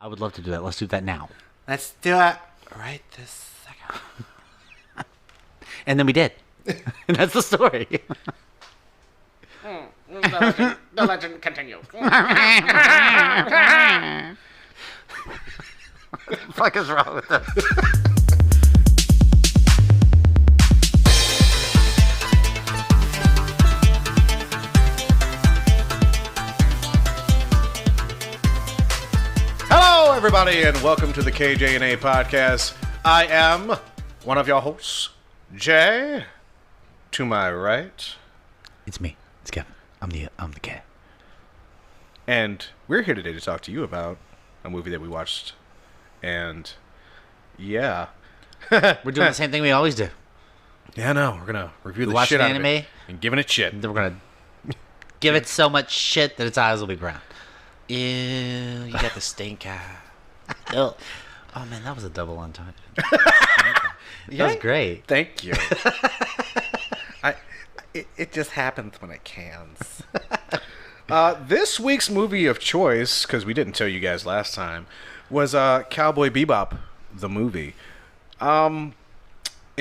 I would love to do that. Let's do that now. Let's do it right this second. And then we did. And that's the story. The legend continues. What the fuck is wrong with this? Hello, everybody, and welcome to the KJ&A podcast. I am one of your hosts, Jay. To my right, It's me. It's Kevin. I'm the cat. and we're here today to talk to you about a movie that we watched. And yeah, We're doing the same thing we always do. yeah, no, we're gonna review the Watch shit an out of anime. it and giving it shit. Then we're gonna give it so much shit that its eyes will be brown. Ew, you got the stink eye. Oh man, that was a double entendre. That was great. Thank you. It just happens when it cans. This week's movie of choice, because we didn't tell you guys last time, was Cowboy Bebop The Movie. In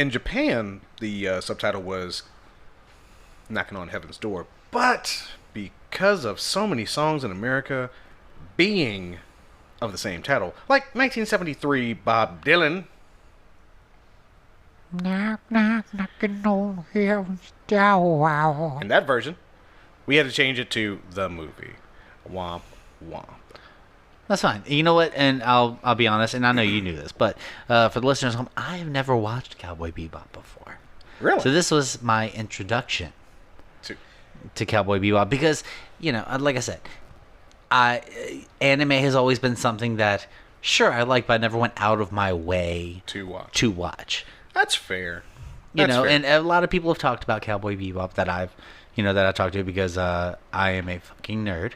Japan, the subtitle was Knocking on Heaven's Door. But because of so many songs in America being of the same title, like 1973 Bob Dylan, Knock, knock, knocking on heaven's door. in that version, we had to change it to The Movie. Womp womp. That's fine. You know what? And I'll be honest, and I know you knew this, but for the listeners at home, I have never watched Cowboy Bebop before. Really? So this was my introduction to Cowboy Bebop because, you know, like I said, anime has always been something that, sure, I like, but I never went out of my way To watch. to watch. That's fair. You That's know, fair. and a lot of people have talked about Cowboy Bebop that I talked to because I am a fucking nerd,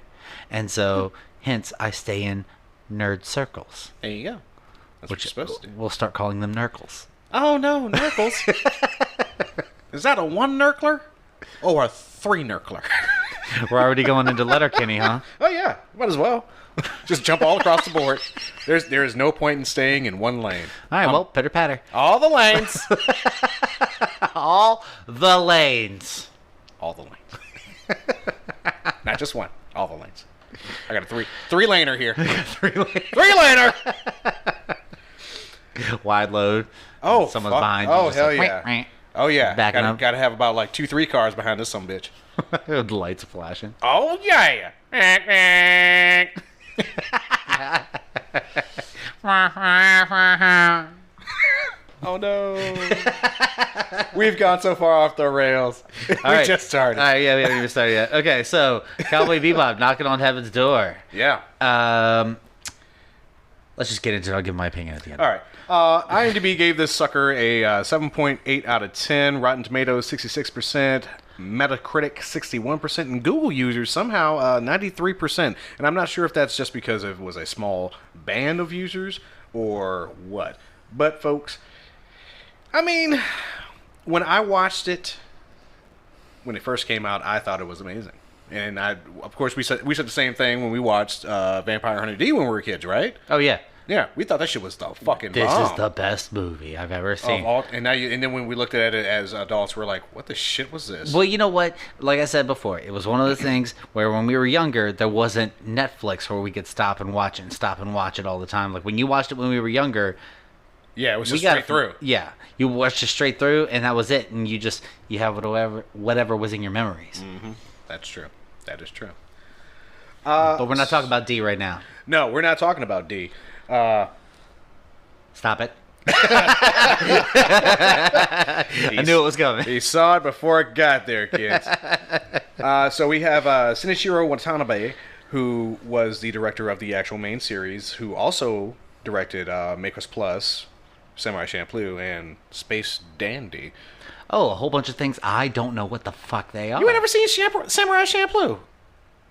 and so hence I stay in nerd circles, There you go. That's what you're supposed to do. we'll start calling them Nurkles. Oh no, Nurkles. Is that a one Nurkler? Or a three Nurkler? We're already going into Letterkenny, huh? Oh yeah, might as well. Just jump all across the board. There is no point in staying in one lane. All right, well, pitter patter. All the lanes. All the lanes. All the lanes. Not just one. All the lanes. I got a three laner here. Three lanes. Three laner. Wide load. Oh, Someone's fuck. behind you. Oh, just hell like, yeah. Oh yeah. Backing up. Gotta have about like 2-3 cars behind this sumbitch. The lights are flashing. Oh yeah. Oh no. We've gone so far off the rails. We right. just started. All right, yeah, we haven't even started yet. Okay, so Cowboy Bebop, Knocking on Heaven's Door. Yeah. Let's just get into it. I'll give my opinion at the end. All right. IMDb gave this sucker a 7.8 out of 10. Rotten Tomatoes 66%. Metacritic 61%. And Google users somehow 93%. And I'm not sure if that's just because it was a small band of users or what. But folks, I mean, when I watched it, when it first came out, I thought it was amazing. And of course, we said the same thing when we watched Vampire Hunter D when we were kids, right? Oh, yeah. Yeah, we thought that shit was the fucking This bomb. is the best movie I've ever seen. And then when we looked at it as adults, we're like, what the shit was this? Well, you know what? Like I said before, it was one of those things where when we were younger, there wasn't Netflix where we could stop and watch it all the time. Like when you watched it when we were younger, Yeah, it was we just got straight through. Yeah, you watched it straight through, and that was it. And you have whatever was in your memories. That's true. That is true. But we're not talking about D right now. No, we're not talking about D. Stop it. I knew it was coming. He saw it before it got there, kids. So we have Shinichiro Watanabe, who was the director of the actual main series, who also directed Make Us Plus, Samurai Champloo, and Space Dandy. Oh, a whole bunch of things I don't know what the fuck they are. You ain't never seen Samurai Champloo?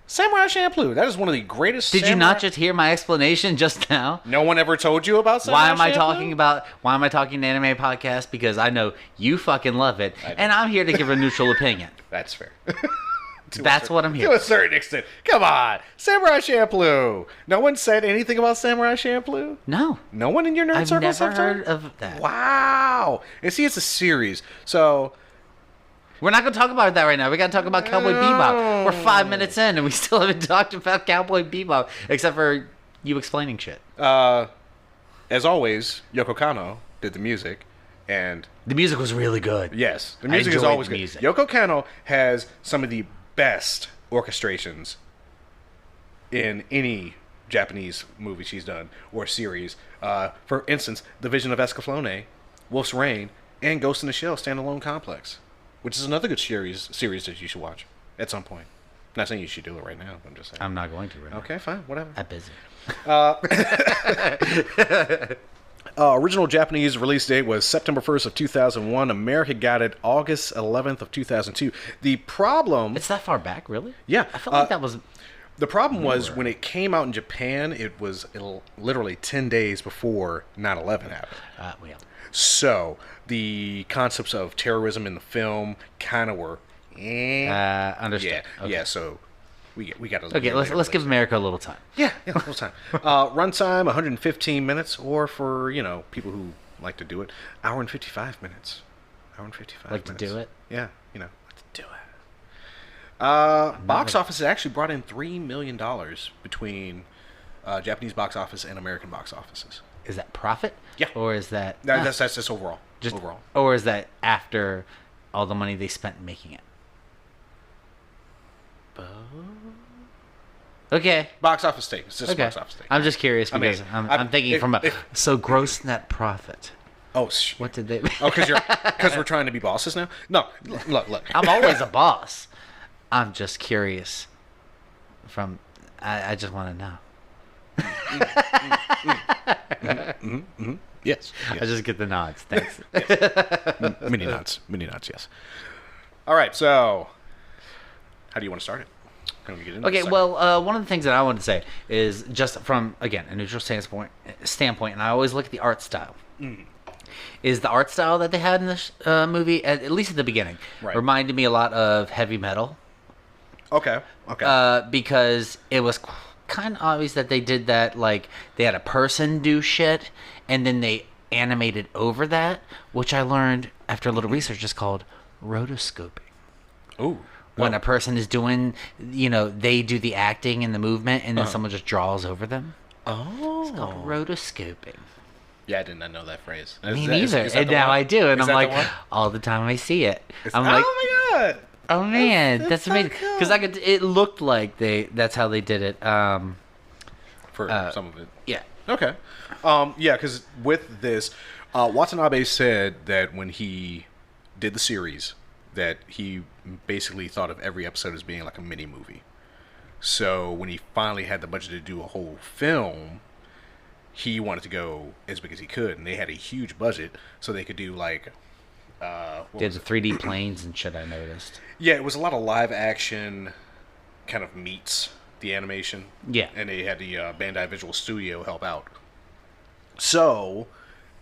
Samurai Champloo. That is one of the greatest. Did you not just hear my explanation just now? No one ever told you about Samurai Why am I Champloo? talking anime podcast? Because I know you fucking love it, and I'm here to give a neutral opinion. That's fair. That's what I'm To hearing. a certain extent. Come on. Samurai Champloo. No one said anything about Samurai Champloo? No. No one in your nerd I've circle never said heard of that. Wow. And see, it's a series. So, We're not going to talk about that right now. We got to talk about Cowboy Bebop. We're 5 minutes in, and we still haven't talked about Cowboy Bebop, except for you explaining shit. as always, Yoko Kanno did the music. And The music was really good. yes, the I music is enjoyed always the good. music. Yoko Kanno has some of the best orchestrations in any Japanese movie she's done or series. For instance, The Vision of Escaflowne, Wolf's Rain, and Ghost in the Shell Standalone Complex, which is another good series that you should watch at some point. Not saying you should do it right now. I'm just saying. I'm not going to right now. Okay, fine, whatever. I'm busy. Original Japanese release date was September 1st of 2001. America got it August 11th of 2002. The problem... It's that far back, really? Yeah. I felt like that was... The problem was when it came out in Japan, it was literally 10 days before 9/11 happened. Well, So the concepts of terrorism in the film kind of were... understood. Yeah, Okay. yeah, so we got a little... Okay, let's give America a little time. Yeah, a little time. Runtime, 115 minutes, or for, people who like to do it, hour and 55 minutes. Hour and 55 Like minutes. to do it? Yeah, like to do it. Box office has actually brought in $3 million between Japanese box office and American box offices. Is that profit? Yeah. Or is that... That's just overall. just overall. Or is that after all the money they spent making it? Okay. Box office statements. Just Okay. box office statements. I'm just curious because Amazing. I'm thinking from so gross net profit. Oh, What did they... Oh, because we're trying to be bosses now? No, look. I'm always a boss. I'm just curious. I just want to know. Yes. I just get the nods. Thanks. Mini nuts, yes. All right, so how do you want to start it? How do we get into Okay, this well, one of the things that I wanted to say is just from, again, a neutral standpoint, and I always look at the art style. Is the art style that they had in this movie, at least at the beginning, Right. reminded me a lot of heavy metal. Okay. Okay. Because it was kind of obvious that they did that, like, they had a person do shit, and then they animated over that, which I learned after a little research is called rotoscoping. Ooh. When a person is doing, they do the acting and the movement, and then someone just draws over them. Oh. It's called rotoscoping. Yeah, I did not know that phrase. Me neither. And now I do, and Is I'm that the like, one? all the time I see it, I'm oh like, my god. oh man, that's so amazing. cool. Because it looked like that's how they did it. For some of it. Yeah. Okay. Yeah, because with this, Watanabe said that when he did the series, that he basically thought of every episode as being like a mini movie. So when he finally had the budget to do a whole film, he wanted to go as big as he could, and they had a huge budget, so they could do like. Did the 3D planes and shit, I noticed. Yeah, it was a lot of live action, kind of meets the animation. Yeah. And they had the Bandai Visual Studio help out. So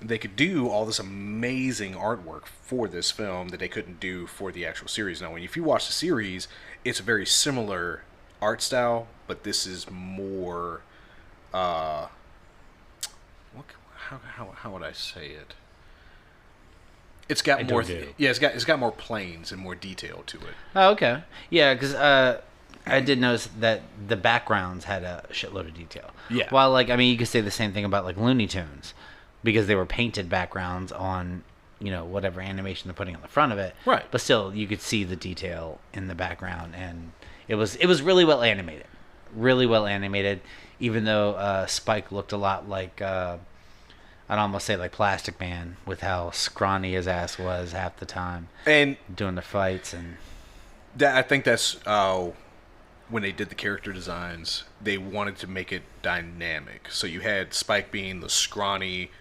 they could do all this amazing artwork for this film that they couldn't do for the actual series. Now, if you watch the series, it's a very similar art style, but this is more. How would I say it? It's got more. It's got more planes and more detail to it. Oh, okay. Yeah, because I did notice that the backgrounds had a shitload of detail. Yeah. While, you could say the same thing about, Looney Tunes, because they were painted backgrounds on, whatever animation they're putting on the front of it. Right. But still, you could see the detail in the background, and it was really well animated. Really well animated, even though Spike looked a lot like... I'd almost say like Plastic Man, with how scrawny his ass was half the time, And doing the fights and. I think that's when they did the character designs. They wanted to make it dynamic. So you had Spike being the scrawny,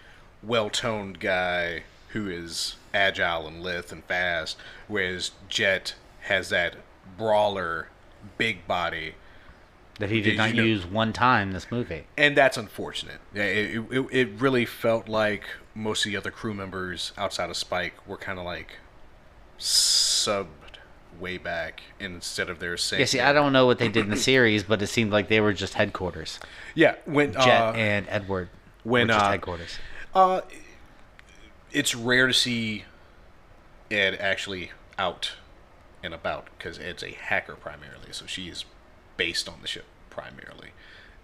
well-toned guy who is agile and lithe and fast, whereas Jet has that brawler, big body. That he did not use one time in this movie. And that's unfortunate. Yeah, it really felt like most of the other crew members outside of Spike were kind of like subbed way back instead of their saying. Yeah, see, I don't know what they did in the series, but it seemed like they were just headquarters. Yeah, when Jet and Edward when were just headquarters. It's rare to see Ed actually out and about because Ed's a hacker primarily, so she is based on the ship primarily.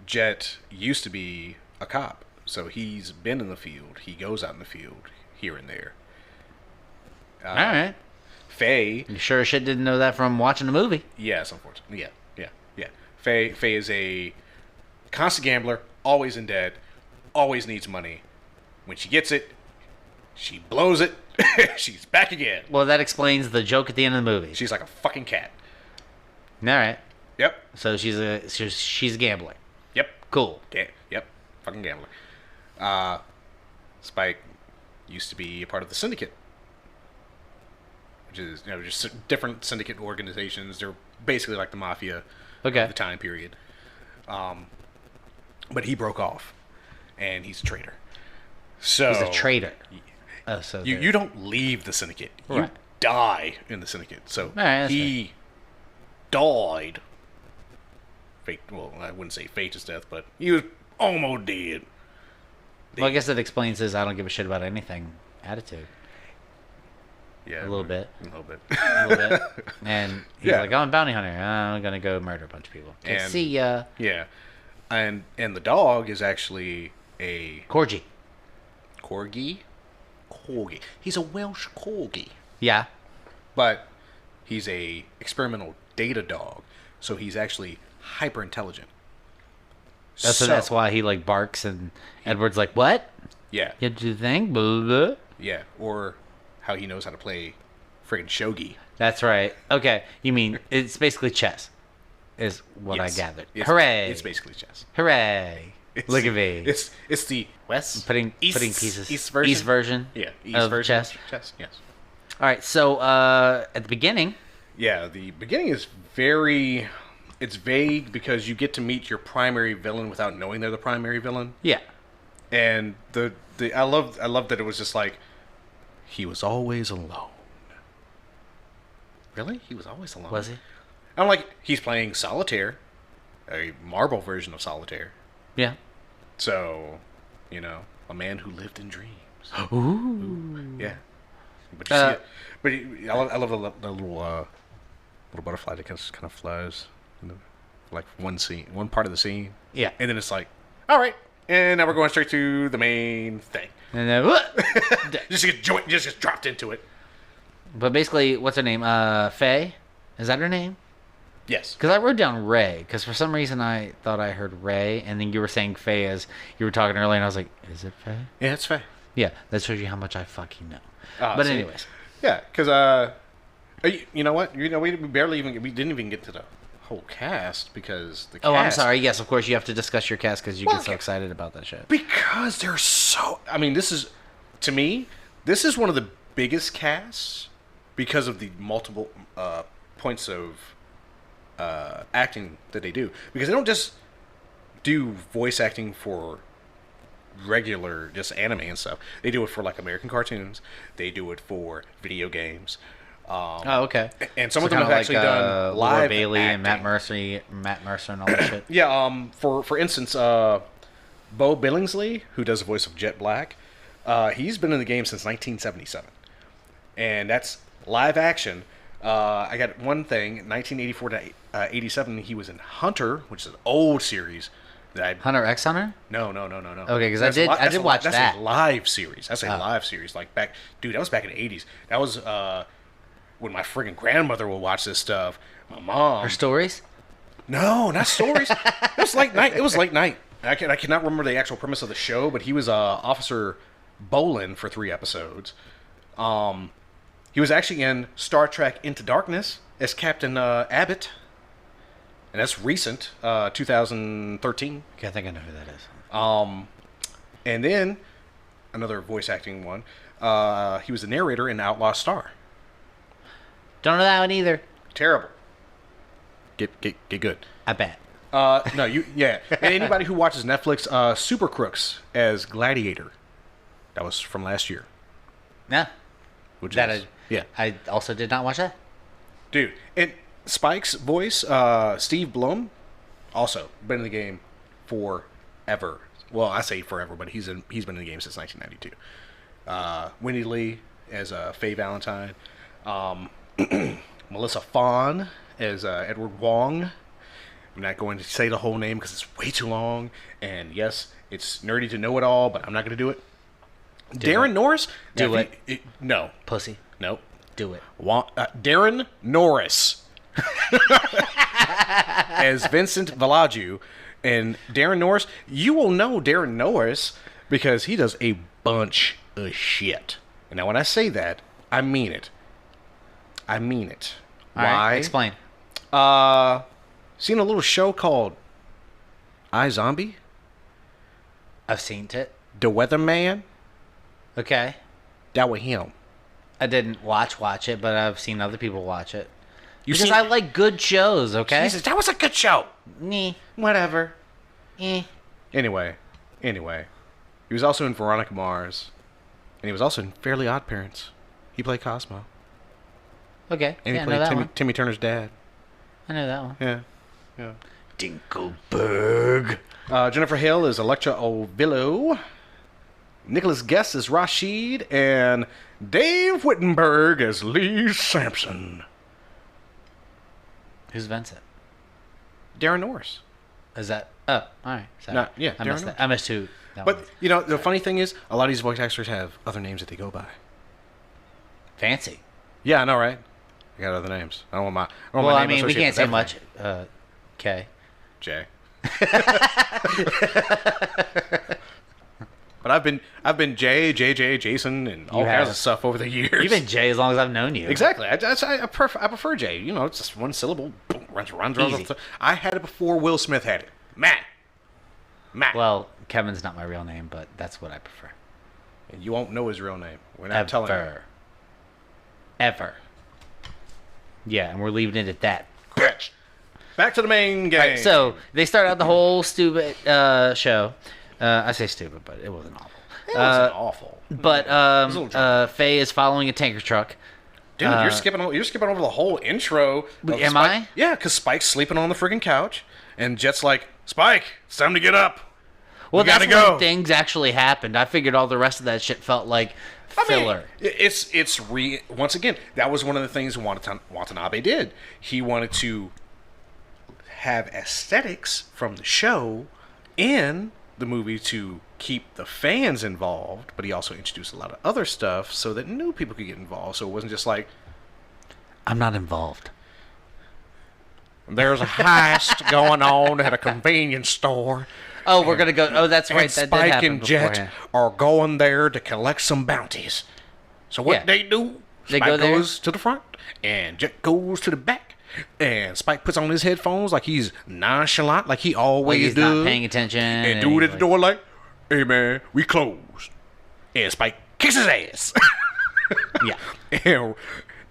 Jet used to be a cop, so he's been in the field. He goes out in the field here and there. All right. Faye. You sure as shit didn't know that from watching the movie. Yes, unfortunately. Yeah. Faye is a constant gambler, always in debt, always needs money. When she gets it, she blows it. She's back again. Well, that explains the joke at the end of the movie. She's like a fucking cat. All right. Yep. So she's a gambler. Yep. Cool. Yep. Fucking gambler. Spike used to be a part of the Syndicate. Which is, just different syndicate organizations. They're basically like the mafia of the time period. But he broke off, and he's a traitor. So He's a traitor. So you don't leave the syndicate. You die in the syndicate. So he died. Fate. Well, I wouldn't say fate his death, but he was almost dead. Well, I guess that explains his "I don't give a shit about anything" attitude. Yeah, a little bit. A little bit. And he's like, "I'm a bounty hunter. I'm gonna go murder a bunch of people." Okay, And, see ya. Yeah, and the dog is actually a Corgi. Corgi. He's a Welsh corgi. Yeah. But he's a experimental data dog, so he's actually hyper intelligent. So that's why he like barks, and Edward's like, "What? Yeah. You have to do the thing?" Blah, blah, blah. Yeah, or how he knows how to play friggin' shogi. That's right. Okay, you mean it's basically chess, is what I gathered. Hooray! It's basically chess. Hooray! Look at me. It's the West putting pieces. East version. Yeah, of version chess. of chess. Yes. All right. So at the beginning. Yeah, the beginning is very. It's vague because you get to meet your primary villain without knowing they're the primary villain. Yeah. And I love that it was just like he was always alone. Really? He was always alone. Was he? I'm like, he's playing solitaire, a marble version of solitaire. Yeah. So, a man who lived in dreams. Ooh. Yeah. But you see it. But I love the little butterfly that kind of flies. Like one part of the scene. Yeah. And then it's like, all right, and now we're going straight to the main thing. And then just get dropped into it. But basically, what's her name? Faye? Is that her name? Yes. Because I wrote down Ray, because for some reason I thought I heard Ray, and then you were saying Faye as you were talking earlier, and I was like, is it Faye? Yeah, it's Faye. Yeah, that shows you how much I fucking know. But anyways. Yeah, because, you know what? We didn't even get to the whole cast, because the cast... Oh, I'm sorry. Yes, of course, you have to discuss your cast, because you get so excited about that shit. Because they're so... I mean, to me, this is one of the biggest casts because of the multiple points of acting that they do. Because they don't just do voice acting for regular just anime and stuff. They do it for like American cartoons. They do it for video games. Okay. And some of them have actually done live Laura Bailey acting. and Matt Mercer and all that shit. Yeah. For instance, Bo Billingsley, who does the voice of Jet Black, he's been in the game since 1977, and that's live action. I got one thing. 1984 to 87, he was in Hunter, which is an old series. Hunter x Hunter? No. Okay, because I did watch that. That's a live series. That's a live series. Like that was back in the 80s. That was when my friggin' grandmother would watch this stuff. My mom. Her stories? No, not stories. It was late night. I cannot remember the actual premise of the show, but he was Officer Bolin for 3 episodes. He was actually in Star Trek Into Darkness as Captain Abbott. And that's recent, 2013. Okay, I think I know who that is. And then, another voice acting one, he was the narrator in Outlaw Star. Don't know that one either. Terrible. Get good. I bet. And anybody who watches Netflix, Super Crooks as Gladiator. That was from last year. Yeah. Which that is, I also did not watch that. Dude, and Spike's voice, Steve Blum, also been in the game forever. Well, I say forever, but he's been in the game since 1992. Winnie Lee as Faye Valentine. Melissa Fawn as Edward Wong. I'm not going to say the whole name because it's way too long. And yes, it's nerdy to know it all, but I'm not going to do it. Darren Norris? Do it. No. Pussy. Nope. Do it. Darren Norris as Vincent Valaju. And Darren Norris, you will know Darren Norris because he does a bunch of shit. And now when I say that, I mean it. I mean it. All Why? right, explain. Seen a little show called iZombie? I've seen it. The Weatherman? Okay. That was him. I didn't watch it, but I've seen other people watch it. Because seen- I like good shows, okay? Jesus, that was a good show. Nee. Whatever. Eh. Anyway. He was also in Veronica Mars. And he was also in Fairly Odd Parents. He played Cosmo. Okay. And yeah, he I know that played one. Timmy Turner's dad. I know that one. Yeah. Dinkelberg. Jennifer Hale is Electra Ovillo. Nicholas Guest is Rashid. And Dave Wittenberg as Lee Sampson. Who's Vincent? Darren Norris. Is that... Oh, all right. Sorry. No, yeah, I Darren missed Norris. that. I missed who that But, was. you know, the funny thing is, a lot of these voice actors have other names that they go by. Fancy. Yeah, I know, right? I got other names. I don't want my. Well, I mean, we can't say much. Okay. Jay. But I've been Jay, JJ, Jason, and all You kinds have. of stuff over the years. You've been Jay as long as I've known you. Exactly. I prefer Jay. You know, it's just one syllable. Boom, runs. Easy. I had it before Will Smith had it. Matt. Well, Kevin's not my real name, but that's what I prefer. And you won't know his real name. We're not telling you. Ever. Yeah, and we're leaving it at that. Bitch. Back to the main game. Right, so they start out the whole stupid show. I say stupid, but it wasn't awful. It wasn't awful. But was a little drunk. Faye is following a tanker truck. Dude, you're skipping over the whole intro. of Am Spike. I? Yeah, because Spike's sleeping on the freaking couch, and Jet's like, Spike, it's time to get up. Well, You that's gotta go. when things actually happened. I figured all the rest of that shit felt like filler. Once again, that was one of the things Watanabe did. He wanted to have aesthetics from the show in the movie to keep the fans involved, but he also introduced a lot of other stuff so that new people could get involved. So it wasn't just like, I'm not involved. there's a heist going on at a convenience store. Oh, we're gonna go. Oh, that's right. And That did Spike happen and Jet beforehand. are going there to collect some bounties. So what Yeah. they do, They Spike go there. goes to the front, and Jet goes to the back. And Spike puts on his headphones like he's nonchalant, like he always Like he's does. not paying attention. And dude at the door like, hey man, we closed. And Spike kicks his ass. Yeah. And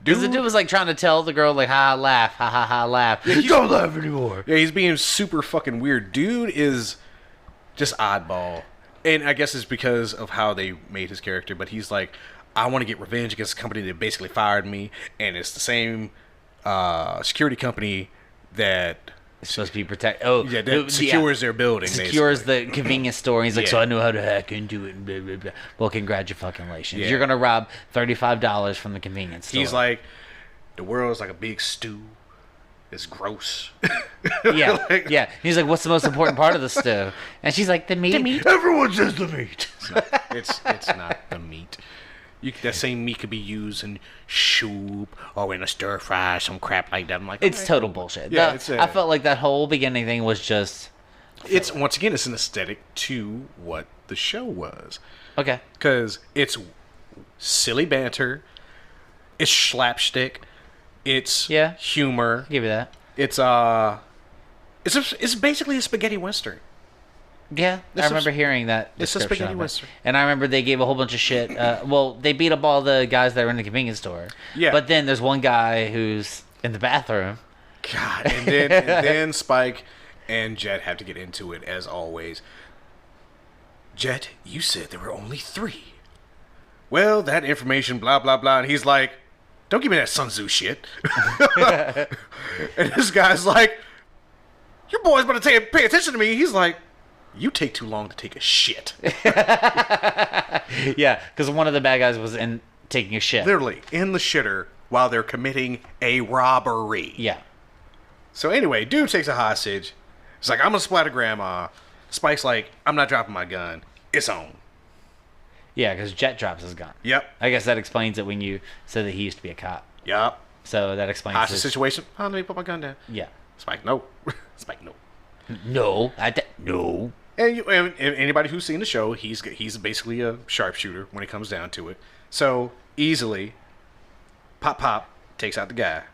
Because the dude was like trying to tell the girl like, ha ha, laugh, ha ha ha, laugh. don't laugh anymore. Yeah, he's being super fucking weird. Dude is just oddball. And I guess it's because of how they made his character, but he's like, I want to get revenge against the company that basically fired me, and it's the same security company that It's supposed to be protect. Oh, yeah, that secures their building. Secures basically. the convenience store. And he's like, Yeah. so I know how to hack into it. And blah, blah, blah. Well, congratulations. Yeah. You're gonna rob $35 from the convenience store. He's like, the world's like a big stew. It's gross. yeah, like- yeah. He's like, what's the most important part of the stew? And she's like, the meat. Everyone says the meat. It's not the meat. That same meat could be used in soup or in a stir fry, some crap like that. I'm like, It's okay. total bullshit. Yeah, I felt like that whole beginning thing was just It's once again, it's an aesthetic to what the show was, okay. because it's silly banter, it's slapstick, it's Yeah. humor, I'll give you that. it's basically a spaghetti western. Yeah, It's I a- remember hearing that. it's a description spaghetti of it. western. And I remember they gave a whole bunch of shit. Well, they beat up all the guys that were in the convenience store. Yeah. But then there's one guy who's in the bathroom. God, and then Spike and Jet have to get into it as always. Jet, you said there were only 3. Well, that information, blah blah blah, and he's like, Don't give me that Sun Tzu shit. And this guy's like, your boy's about to pay attention to me. He's like, you take too long to take a shit. Yeah, because one of the bad guys was taking a shit. Literally, in the shitter while they're committing a robbery. Yeah. So anyway, dude takes a hostage. He's like, I'm going to splatter grandma. Spike's like, I'm not dropping my gun. It's on. Yeah, because Jet drops his gun. Yep. I guess that explains it when you said that he used to be a cop. Yep. So that explains Hostage situation. Oh, let me put my gun down. Yeah. Spike, no. Spike, no. No. No. And anybody who's seen the show, he's basically a sharpshooter when it comes down to it. So easily, Pop takes out the guy,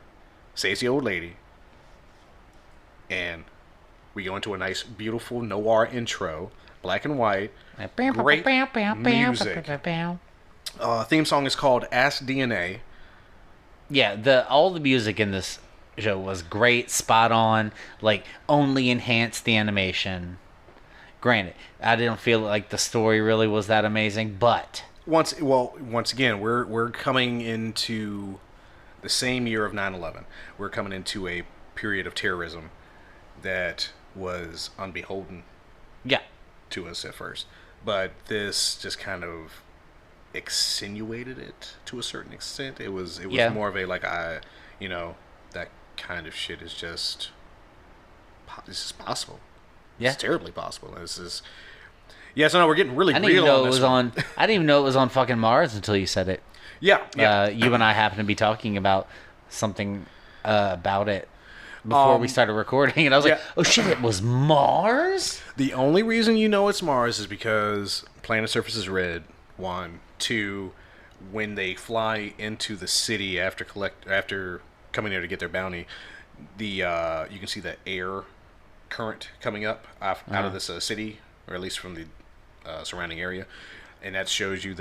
saves the old lady, and we go into a nice, beautiful noir intro, black and white, great music. Theme song is called Ask DNA. Yeah, all the music in this show was great, spot on, like only enhanced the animation. Granted, I didn't feel like the story really was that amazing, but once again, we're coming into the same year of 9/11. We're coming into a period of terrorism that was unbeholden, to us at first, but this just kind of extenuated it to a certain extent. It was more of a that kind of shit is just this is possible. Yeah. It's terribly possible. This is so no, we're getting really I didn't real even know on it this was one. I didn't even know it was on fucking Mars until you said it. Yeah. You and I happened to be talking about something about it before we started recording, and I was like, "Oh shit, it was Mars." The only reason you know it's Mars is because planet surface is red. 1, 2, when they fly into the city after coming there to get their bounty, you can see the air current coming up out of this city, or at least from the surrounding area, and that shows you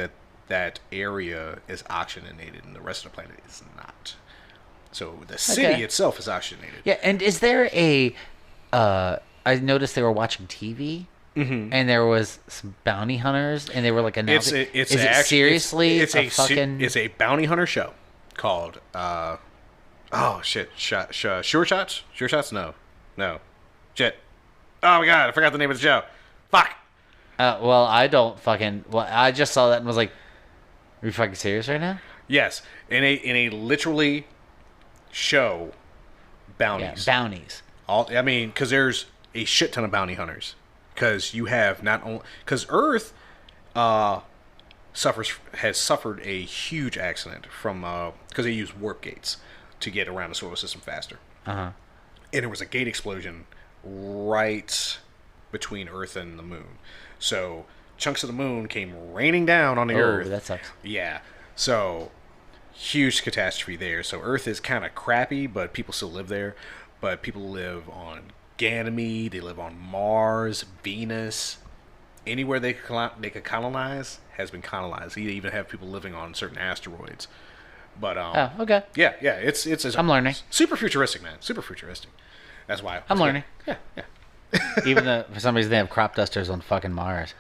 that area is oxygenated and the rest of the planet is not. So the city itself is oxygenated. Yeah, and is there a? I noticed they were watching TV, and there was some bounty hunters, and they were like announcing. Is it seriously it's a bounty hunter show called sure shots? Sure shots? No. Shit. Oh my god, I forgot the name of the show. Fuck. Well, I don't fucking. Well, I just saw that and was like, "Are you fucking serious right now?" Yes, in a literally show bounties. Yeah, bounties. Because there's a shit ton of bounty hunters. Because you have not only because Earth has suffered a huge accident from because they use warp gates to get around the solar system faster. And there was a gate explosion right between Earth and the moon. So chunks of the moon came raining down on the Earth. Oh, that sucks. Yeah. So huge catastrophe there. So Earth is kind of crappy, but people still live there. But people live on Ganymede. They live on Mars, Venus. Anywhere they could colonize has been colonized. They even have people living on certain asteroids. But okay. Yeah. It's I'm learning. Super futuristic, man. Super futuristic. That's why I'm learning. Yeah. Even though for some reason they have crop dusters on fucking Mars.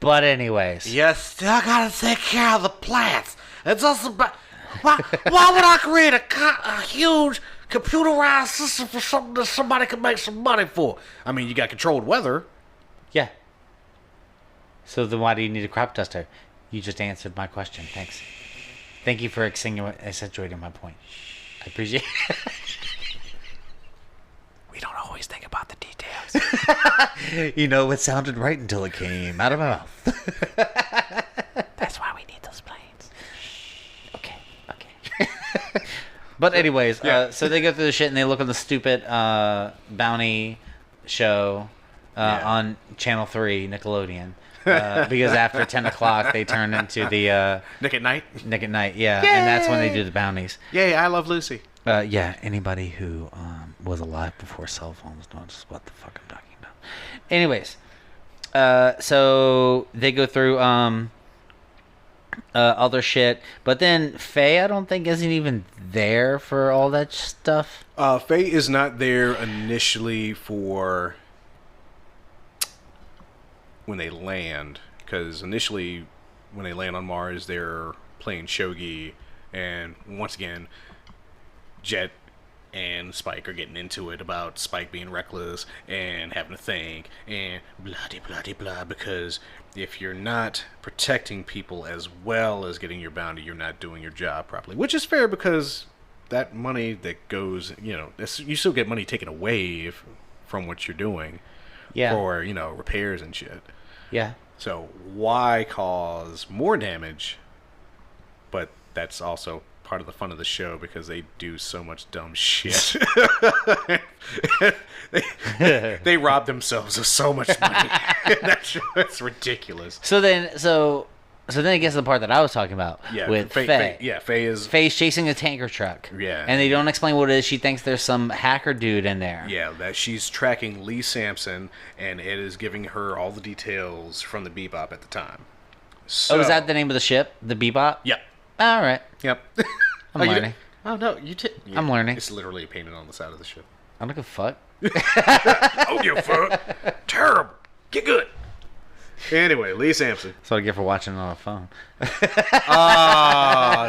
But anyways. You still gotta take care of the plants. It's also why would I create a huge computerized system for something that somebody could make some money for? I mean, you got controlled weather. Yeah. So then why do you need a crop duster? You just answered my question. Thanks. Thank you for accentuating my point. I appreciate it. We don't always think about the details. It sounded right until it came out of my mouth. That's why we need those planes. Okay. But anyways, so they go through the shit and they look on the stupid bounty show on Channel 3, Nickelodeon. Because after 10 o'clock, they turn into the... Nick at Night? Nick at Night, yeah. Yay! And that's when they do the bounties. Yay, I Love Lucy. Anybody who was alive before cell phones knows what the fuck I'm talking about. Anyways, so they go through other shit, but then Faye, I don't think, isn't even there for all that stuff. Faye is not there initially for when they land, because initially when they land on Mars, they're playing shogi And once again, Jet and Spike are getting into it about Spike being reckless and having to think and blah blah blah blah, because if you're not protecting people as well as getting your bounty, you're not doing your job properly. Which is fair, because that money that goes, you still get money taken away from what you're doing for, repairs and shit. Yeah. So why cause more damage? But that's also part of the fun of the show, because they do so much dumb shit. they rob themselves of so much money. That's ridiculous. So then it gets to the part that I was talking about with Faye. Faye's chasing a tanker truck. Yeah. And they don't explain what it is. She thinks there's some hacker dude in there. Yeah, that she's tracking Lee Sampson, and it is giving her all the details from the Bebop at the time. So, is that the name of the ship? The Bebop? Yep. All right. Yep. I'm learning. Oh, no, I'm learning. It's literally painted on the side of the ship. I don't give a fuck. Oh, you fuck. Terrible. Get good. Anyway, Lee Sampson. That's what I get for watching it on a phone.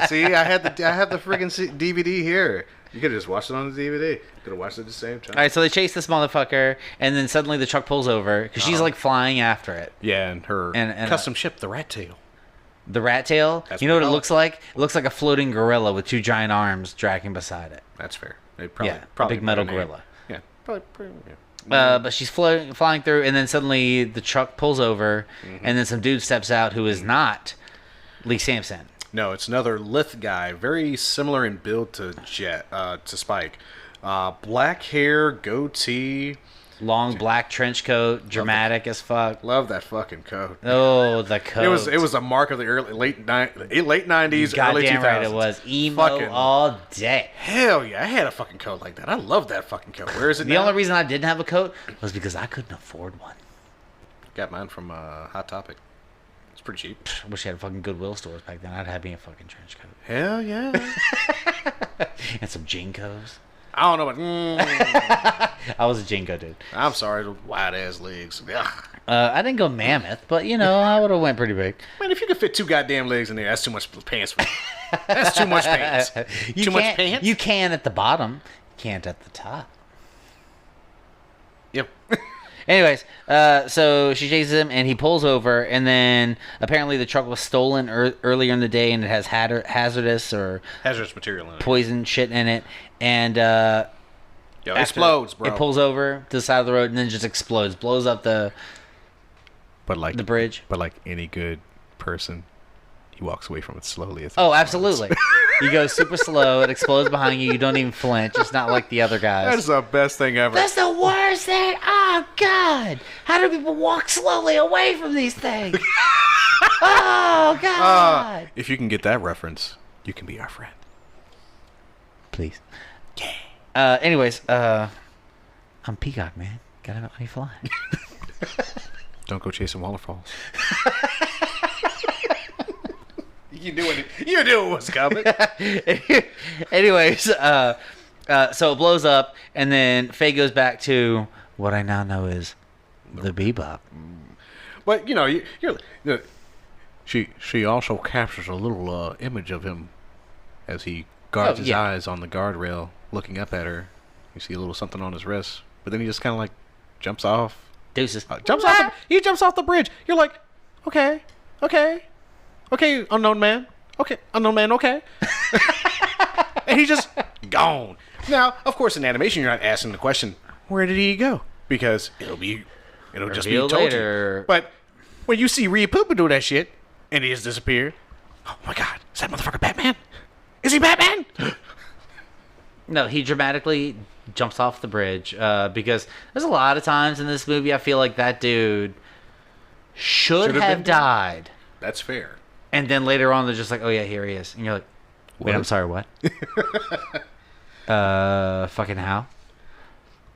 See, I had the freaking DVD here. You could have just watched it on the DVD. Could have watched it at the same time. All right, so they chase this motherfucker, and then suddenly the truck pulls over because she's like flying after it. Yeah, and her and custom ship, the Rat Tail. The rat tail? That's you know what it what looks like? It looks like a floating gorilla with two giant arms dragging beside it. That's fair. A big metal gorilla. Yeah, probably. Yeah. But she's flying through, and then suddenly the truck pulls over, and then some dude steps out who is not Lee Sampson. No, it's another Lith guy, very similar in build to Spike. Black hair, goatee. Long black trench coat, dramatic as fuck. Love that fucking coat. Oh, the coat. It was a mark of the late 90s, Goddamn early 2000s. Right, it was emo all day. Hell yeah, I had a fucking coat like that. I love that fucking coat. Where is it The now? only reason I didn't have a coat was because I couldn't afford one. Got mine from Hot Topic. It's pretty cheap. I wish I had fucking Goodwill stores back then. I'd have me a fucking trench coat. Hell yeah. And some Jinkos. I don't know what. I was a Jinko dude. I'm sorry, the wide ass legs. Ugh. I didn't go mammoth, but I would have went pretty big. Man, if you could fit two goddamn legs in there, that's too much pants for me. That's too much pants. Too much pants? You can at the bottom. You can't at the top. Yep. Anyways, so she chases him, and he pulls over, and then apparently the truck was stolen earlier in the day, and it has hazardous material in it. Poison shit in it, and it explodes, bro. It pulls over to the side of the road, and then just explodes, blows up the bridge. But like any good person, he walks away from it slowly. Oh, absolutely. You go super slow. It explodes behind you. You don't even flinch. It's not like the other guys. That's the best thing ever. That's the worst thing. Oh, God. How do people walk slowly away from these things? Oh, God. If you can get that reference, you can be our friend. Please. Yeah. Anyways, I'm Peacock, man. Gotta let me fly. Don't go chasing waterfalls. You knew it was coming. Anyways, so it blows up, and then Faye goes back to what I now know is the Bebop. But she also captures a little image of him as he guards his eyes on the guardrail, looking up at her. You see a little something on his wrist, but then he just kind of like jumps off. Deuces. He jumps off the bridge. You're like, okay, unknown man. Okay. And he's just gone. Now, of course, in animation, you're not asking the question, where did he go? Because it'll just be told later. you. But when you see Rhea Poopa do that shit, and he has disappeared, oh my God, is that motherfucker Batman? Is he Batman? No, he dramatically jumps off the bridge because there's a lot of times in this movie I feel like that dude should have died. That's fair. And then later on, they're just like, oh, yeah, here he is. And you're like, wait, What? I'm sorry, what? Fucking how?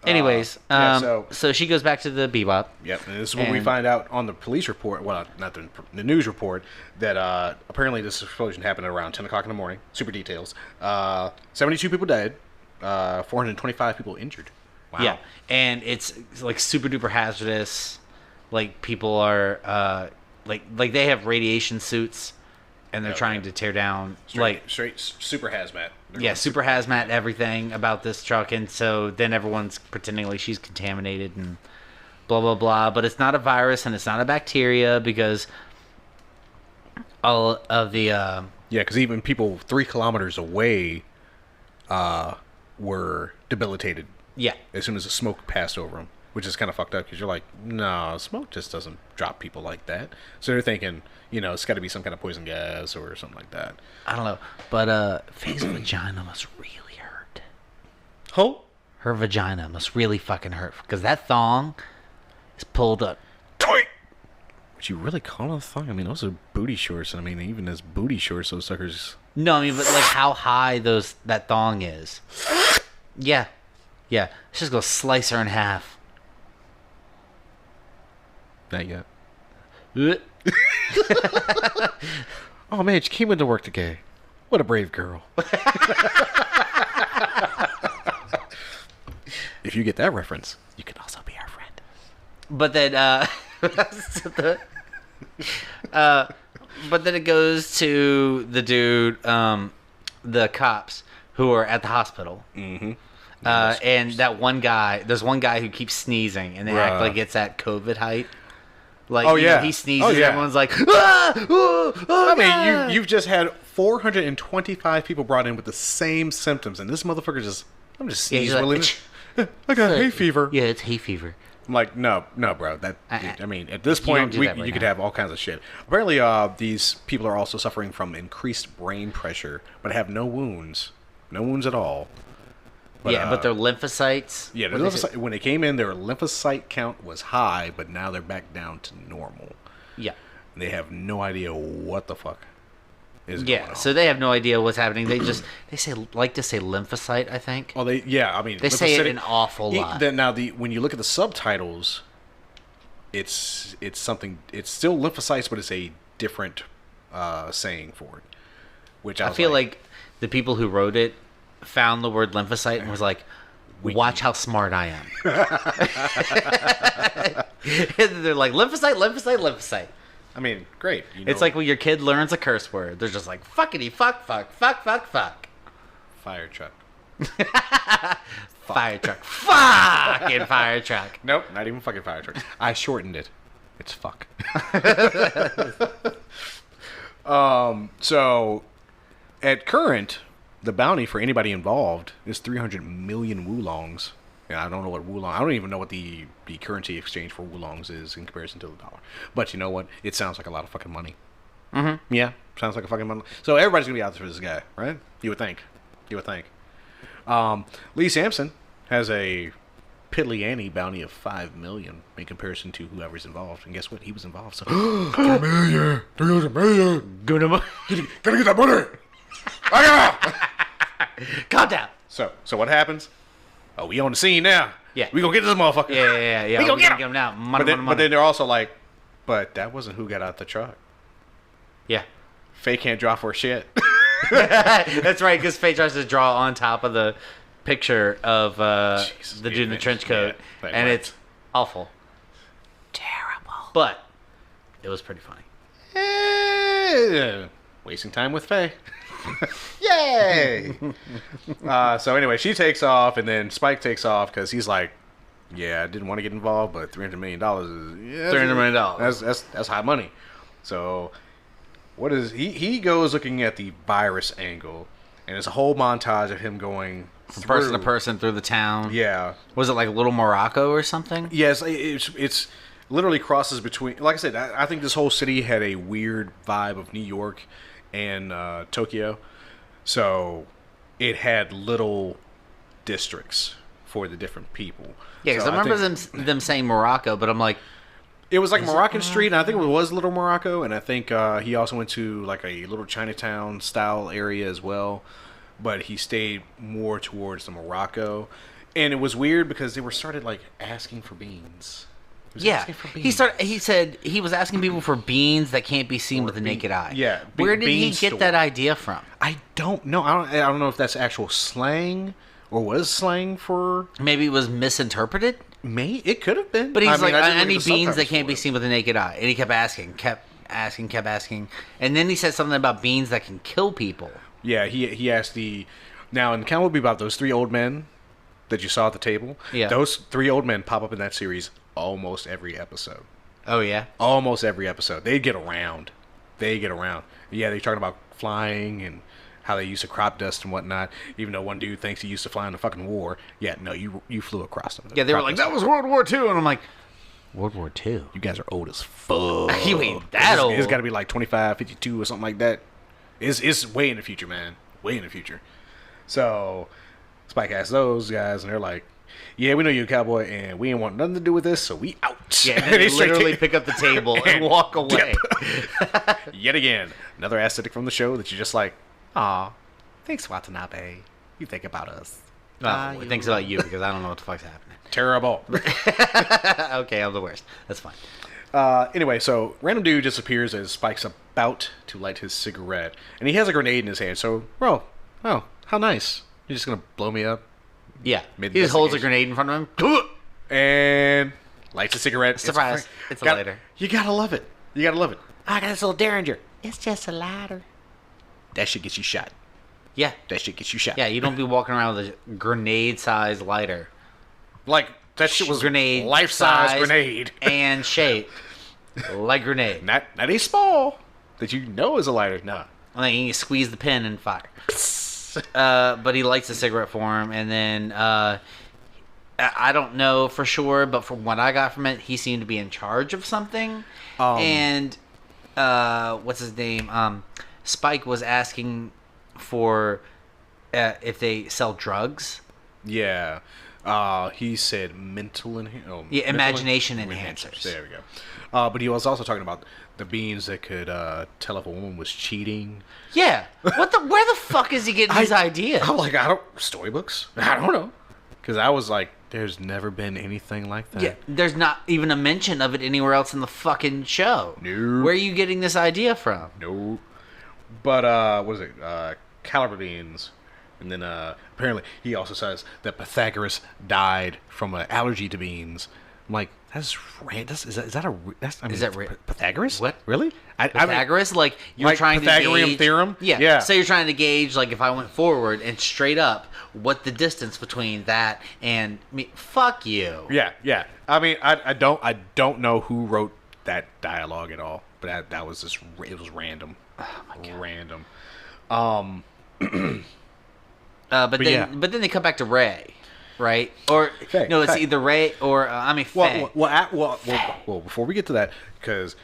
Anyways, so she goes back to the Bebop. Yep, and this is when we find out on the police report, well, not the news report, that apparently this explosion happened at around 10 o'clock in the morning. Super details. 72 people died, 425 people injured. Wow. Yeah, and it's like super duper hazardous. Like people are like they have radiation suits and they're trying to tear down straight super hazmat. Super hazmat everything about this truck, and so then everyone's pretending like she's contaminated and blah blah blah. But it's not a virus and it's not a bacteria because all of the because even people 3 kilometers away were debilitated. Yeah. As soon as the smoke passed over them, which is kind of fucked up because you're like, no, smoke just doesn't drop people like that. So they're thinking, it's got to be some kind of poison gas or something like that. I don't know, but Faye's vagina must really hurt. Oh, her vagina must really fucking hurt because that thong is pulled up. Would you really call it a thong? I mean, those are booty shorts. I mean, even as booty shorts, those suckers. No, I mean, but like how high that thong is. Yeah. Let's just go slice her in half. Not yet. Uh. Oh man, she came into work today. What a brave girl. If you get that reference, you can also be our friend. But then, but then it goes to the dude, the cops who are at the hospital. Mm-hmm. And that one guy, there's one guy who keeps sneezing, and they act like it's at COVID height. Like, he sneezes, everyone's like, I mean, you've just had 425 people brought in with the same symptoms, and this motherfucker I'm just sneezing. I got hay fever. Yeah, it's hay fever. I'm like, no, bro. I mean, at this point, you could have all kinds of shit. Apparently, these people are also suffering from increased brain pressure, but have no wounds. No wounds at all. But their lymphocytes. Yeah, when they came in, their lymphocyte count was high, but now they're back down to normal. Yeah. And they have no idea what the fuck is going on. So they have no idea what's happening. They like to say lymphocyte, I think. Well, they say it an awful lot. When you look at the subtitles, it's something. It's still lymphocytes, but it's a different saying for it. Which I feel like the people who wrote it found the word lymphocyte and was like, watch how smart I am. And they're like, lymphocyte. I mean, great. It's like when your kid learns a curse word. They're just like, fuckity, fuck. Fire truck. Fire truck. Fucking fire truck. Nope, not even fucking fire truck. I shortened it. It's fuck. So, at current, the bounty for anybody involved is 300 million wulongs. Yeah, I don't know what wulong. I don't even know what the currency exchange for wulongs is in comparison to the dollar. But you know what? It sounds like a lot of fucking money. Mm-hmm. Yeah, sounds like a fucking money. So everybody's gonna be out there for this guy, right? You would think. Lee Sampson has a piddly Annie bounty of 5 million in comparison to whoever's involved. And guess what? He was involved. So 3 million. Gotta get that money. Calm down. So what happens? Oh, we on the scene now. Yeah. We gonna get this motherfucker. Yeah. We gonna get him now. Money. But then they're also like, but that wasn't who got out the truck. Yeah. Faye can't draw for shit. That's right, because Faye tries to draw on top of the picture of the dude in the trench coat, and it's awful. Terrible. But it was pretty funny. Wasting time with Faye. Yay! So anyway, she takes off, and then Spike takes off because he's like, "Yeah, I didn't want to get involved, but $300 million is $300 million. That's high money." So what is he goes looking at the virus angle, and it's a whole montage of him going from person to person through the town. Yeah. Was it like Little Morocco or something? Yes, it's literally crosses between. Like I said, I think this whole city had a weird vibe of New York and Tokyo, so it had little districts for the different people. Yeah, because I remember them saying Morocco, but I'm like, it was like Moroccan Street, and I think it was Little Morocco, and I think he also went to like a little Chinatown style area as well, but he stayed more towards the Morocco, and it was weird because they started like asking for beans. He said he was asking people for beans that can't be seen with the naked eye. Yeah. Where did he get that idea from? I don't know. I don't know if that's actual slang or was slang for. Maybe it was misinterpreted. It could have been. But he's like, I need beans that can't be seen with the naked eye, and he kept asking. kept asking, and then he said something about beans that can kill people. Yeah, he asked now in Cowboy Bebop, those 3 old men that you saw at the table, those 3 old men pop up in that series almost every episode. Oh yeah, almost every episode. They get around. Yeah, they're talking about flying and how they used to crop dust and whatnot. Even though one dude thinks he used to fly in the fucking war. Yeah, no, you flew across them. Yeah, they were like, that was World War II, and I'm like, World War II? You guys are old as fuck. You ain't that old. It's got to be like 25, 52 or something like that. It's way in the future, man. Way in the future. So Spike asked those guys, and they're like, yeah, we know you're a cowboy, and we ain't want nothing to do with this, so we out. Yeah, and they literally pick up the table and walk away. Yet again, another aesthetic from the show that you're just like, aw, thanks, Watanabe. You think about us. He thinks about you, because I don't know what the fuck's happening. Terrible. Okay, I'm the worst. That's fine. Anyway, so random dude just appears as Spike's about to light his cigarette, and he has a grenade in his hand. So, bro, oh, how nice. You're just going to blow me up? Yeah. He just holds a grenade in front of him. And lights a cigarette. Surprise. It's a lighter. You gotta love it. I got this little Derringer. It's just a lighter. That shit gets you shot. Yeah. Yeah, you don't be walking around with a grenade-sized lighter. Like, that shit was grenade life-size grenade. And shaped like grenade. Not a small that you know is a lighter. No. And then you squeeze the pin and fire. But he lights a cigarette for him, and then I don't know for sure, but from what I got from it, he seemed to be in charge of something. And what's his name? Spike was asking for if they sell drugs. Yeah. He said mental imagination enhancers. There we go. But he was also talking about the beans that could tell if a woman was cheating. Yeah. Where the fuck is he getting these ideas? I'm like, storybooks? I don't know. Because I was like, there's never been anything like that. Yeah, there's not even a mention of it anywhere else in the fucking show. No. Where are you getting this idea from? No. But, what is it? Caliber beans. And then, apparently, he also says that Pythagoras died from an allergy to beans. I'm like, is that Pythagoras? What? Really? Pythagoras? Like, you're like trying Pythagorean to gauge... theorem? Yeah. So you're trying to gauge, like, if I went forward and straight up, what the distance between that and me... Fuck you. Yeah. I mean, I don't know who wrote that dialogue at all. But that was just... It was random. Oh, my God. Random. But then they come back to Ray, right? Or no, it's either Ray or Faye. Well, before we get to that, because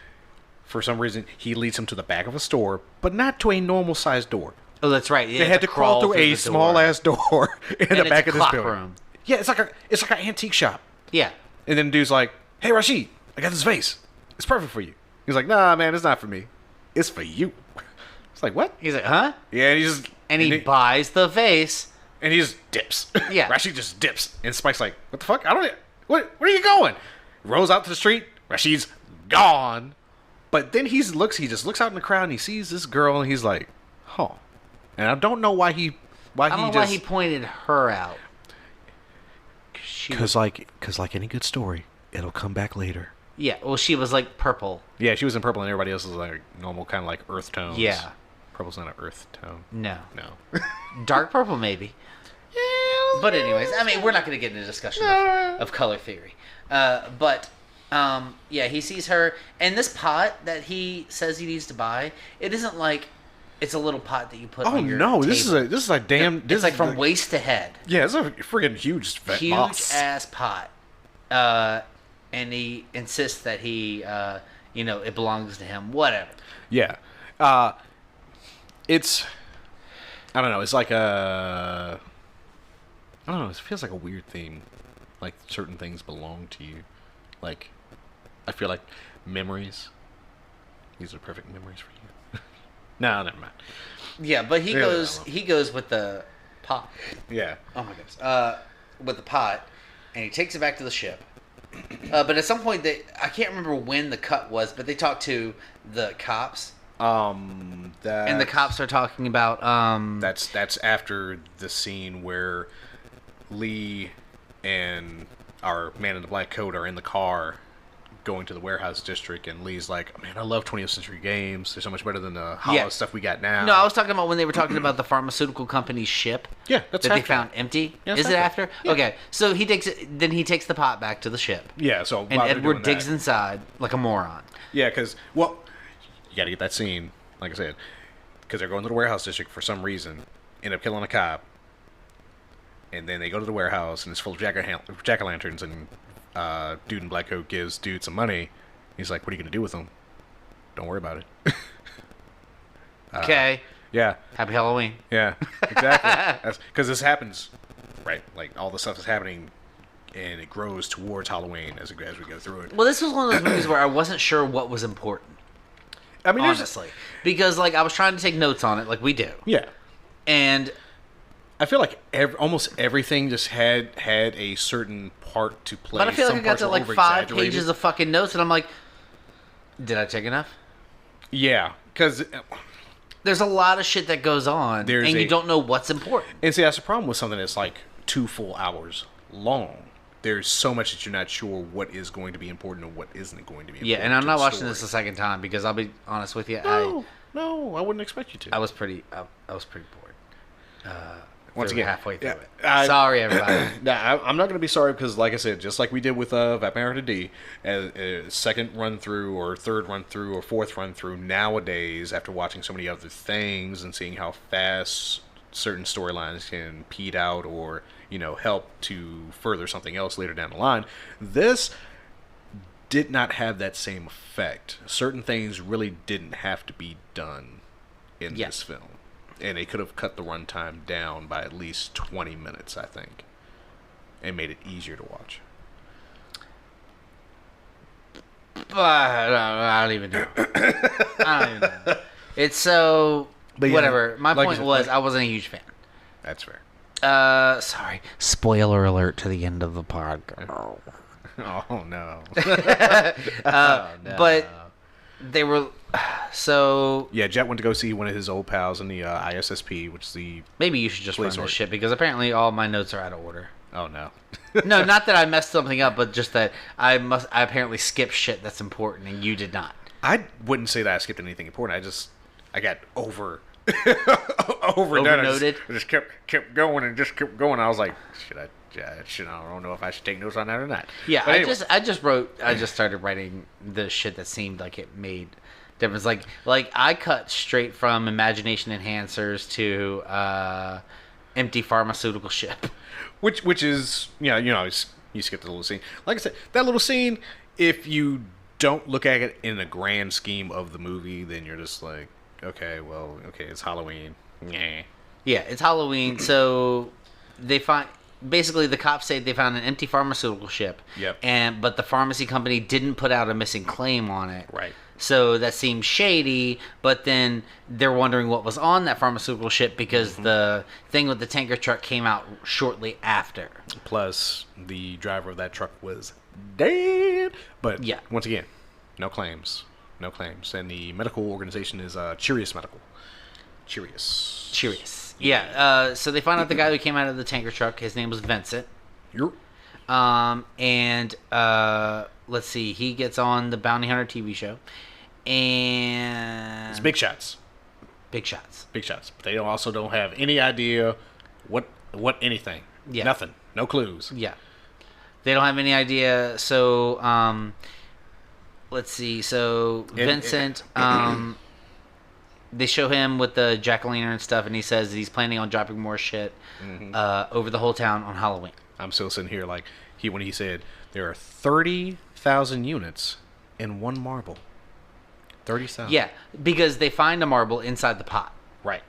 for some reason he leads him to the back of a store, but not to a normal sized door. Oh, that's right. They had to crawl through a small ass door in the back of this building. Room. Yeah, it's like an antique shop. Yeah. And then the dude's like, "Hey, Rashid, I got this vase. It's perfect for you." He's like, "Nah, man, it's not for me. It's for you." It's like, what? He's like, huh? Yeah, and he buys the vase. And he just dips. Yeah. Rashid just dips. And Spike's like, what the fuck? Where are you going? Rolls out to the street. Rashid's gone. But then he just looks out in the crowd and he sees this girl and he's like, huh. And I don't know why he pointed her out. Because like any good story, it'll come back later. Yeah, well, she was like purple. Yeah, she was in purple and everybody else was like normal kind of like earth tones. Yeah. Purple's not an earth tone. No. Dark purple, maybe. Yeah. But anyways, I mean, we're not going to get into a discussion of color theory. But he sees her. And this pot that he says he needs to buy, it isn't like it's a little pot that you put on your table. This is a damn... It's like from waist to head. Yeah, it's a freaking huge ass pot. And he insists that he, it belongs to him. Whatever. Yeah. It's... I don't know. It's like a... I don't know. It feels like a weird theme. Like certain things belong to you. Like, I feel like memories. These are perfect memories for you. No, never mind. Yeah, but he goes with the pot. Yeah. Oh my goodness. With the pot, and he takes it back to the ship. But at some point, I can't remember when the cut was, but they talk to the cops. And the cops are talking about that's after the scene where Lee and our man in the black coat are in the car going to the warehouse district, and Lee's like, man, I love 20th century games. They're so much better than the hollow stuff we got now. No, I was talking about when they were talking about the pharmaceutical company's ship. Yeah, that's that they found empty. Yeah, is it after? Yeah. Okay, so he takes it. Then he takes the pot back to the ship. Yeah, so and Edward digs inside like a moron. Yeah, because you got to get that scene, like I said, because they're going to the warehouse district for some reason, end up killing a cop, and then they go to the warehouse and it's full of jack-o'-lanterns, and dude in black coat gives dude some money. He's like, what are you going to do with them? Don't worry about it. Okay. Yeah. Happy Halloween. Yeah, exactly. Because this happens, right? Like, all the stuff is happening, and it grows towards Halloween as we go through it. Well, this was one of those movies where I wasn't sure what was important. I mean, honestly. Because, like, I was trying to take notes on it, like we do. Yeah. And I feel like almost everything just had a certain part to play. But I feel like I got to like 5 pages of fucking notes, and I'm like, did I take enough? Yeah, because there's a lot of shit that goes on, and you don't know what's important. And see, that's the problem with something that's like 2 full hours long. There's so much that you're not sure what is going to be important and what isn't going to be important. Yeah, and I'm not watching this a second time because I'll be honest with you. No, I wouldn't expect you to. I was pretty bored. Once again, halfway through it. Sorry, everybody. I'm not going to be sorry because, like I said, just like we did with Vampire D, a second run through or third run through or fourth run through nowadays, after watching so many other things and seeing how fast certain storylines can peed out or help to further something else later down the line, this did not have that same effect. Certain things really didn't have to be done in this film. And they could have cut the runtime down by at least 20 minutes, I think, and made it easier to watch. I don't even know. It's so... whatever. My point was, I wasn't a huge fan. That's fair. Sorry. Spoiler alert to the end of the podcast. Oh, no. But they were... So... Yeah, Jet went to go see one of his old pals in the ISSP, which is the... Maybe you should just run this shit, because apparently all my notes are out of order. Oh, no. No, not that I messed something up, but just that I apparently skipped shit that's important, and you did not. I wouldn't say that I skipped anything important. I got overnoted. I just kept going and just kept going. I was like, I don't know if I should take notes on that or not. Yeah, but anyway. I just started writing the shit that seemed like it made difference. Like I cut straight from imagination enhancers to empty pharmaceutical ship. Which is, you skipped the little scene. Like I said, that little scene, if you don't look at it in the grand scheme of the movie, then you're just like, okay, it's Halloween. Yeah, it's Halloween, so basically the cops say they found an empty pharmaceutical ship. Yep. But the pharmacy company didn't put out a missing claim on it. Right. So that seems shady, but then they're wondering what was on that pharmaceutical ship because the thing with the tanker truck came out shortly after. Plus, the driver of that truck was dead. But yeah, once again, no claims. No claims. And the medical organization is Cheerius Medical. Cheerius. Yeah. So they find out the guy who came out of the tanker truck, his name was Vincent. Yep. And let's see, he gets on the Bounty Hunter TV show. And... It's Big Shots. Big Shots. But they also don't have any idea what anything. Yeah. Nothing. No clues. Yeah. They don't have any idea. So, let's see. So, Vincent, they show him with the jack-o'-lantern and stuff, and he says he's planning on dropping more shit over the whole town on Halloween. I'm still sitting here like, when he said, there are 30,000 units in one marble. 30,000. Yeah, because they find a marble inside the pot. Right.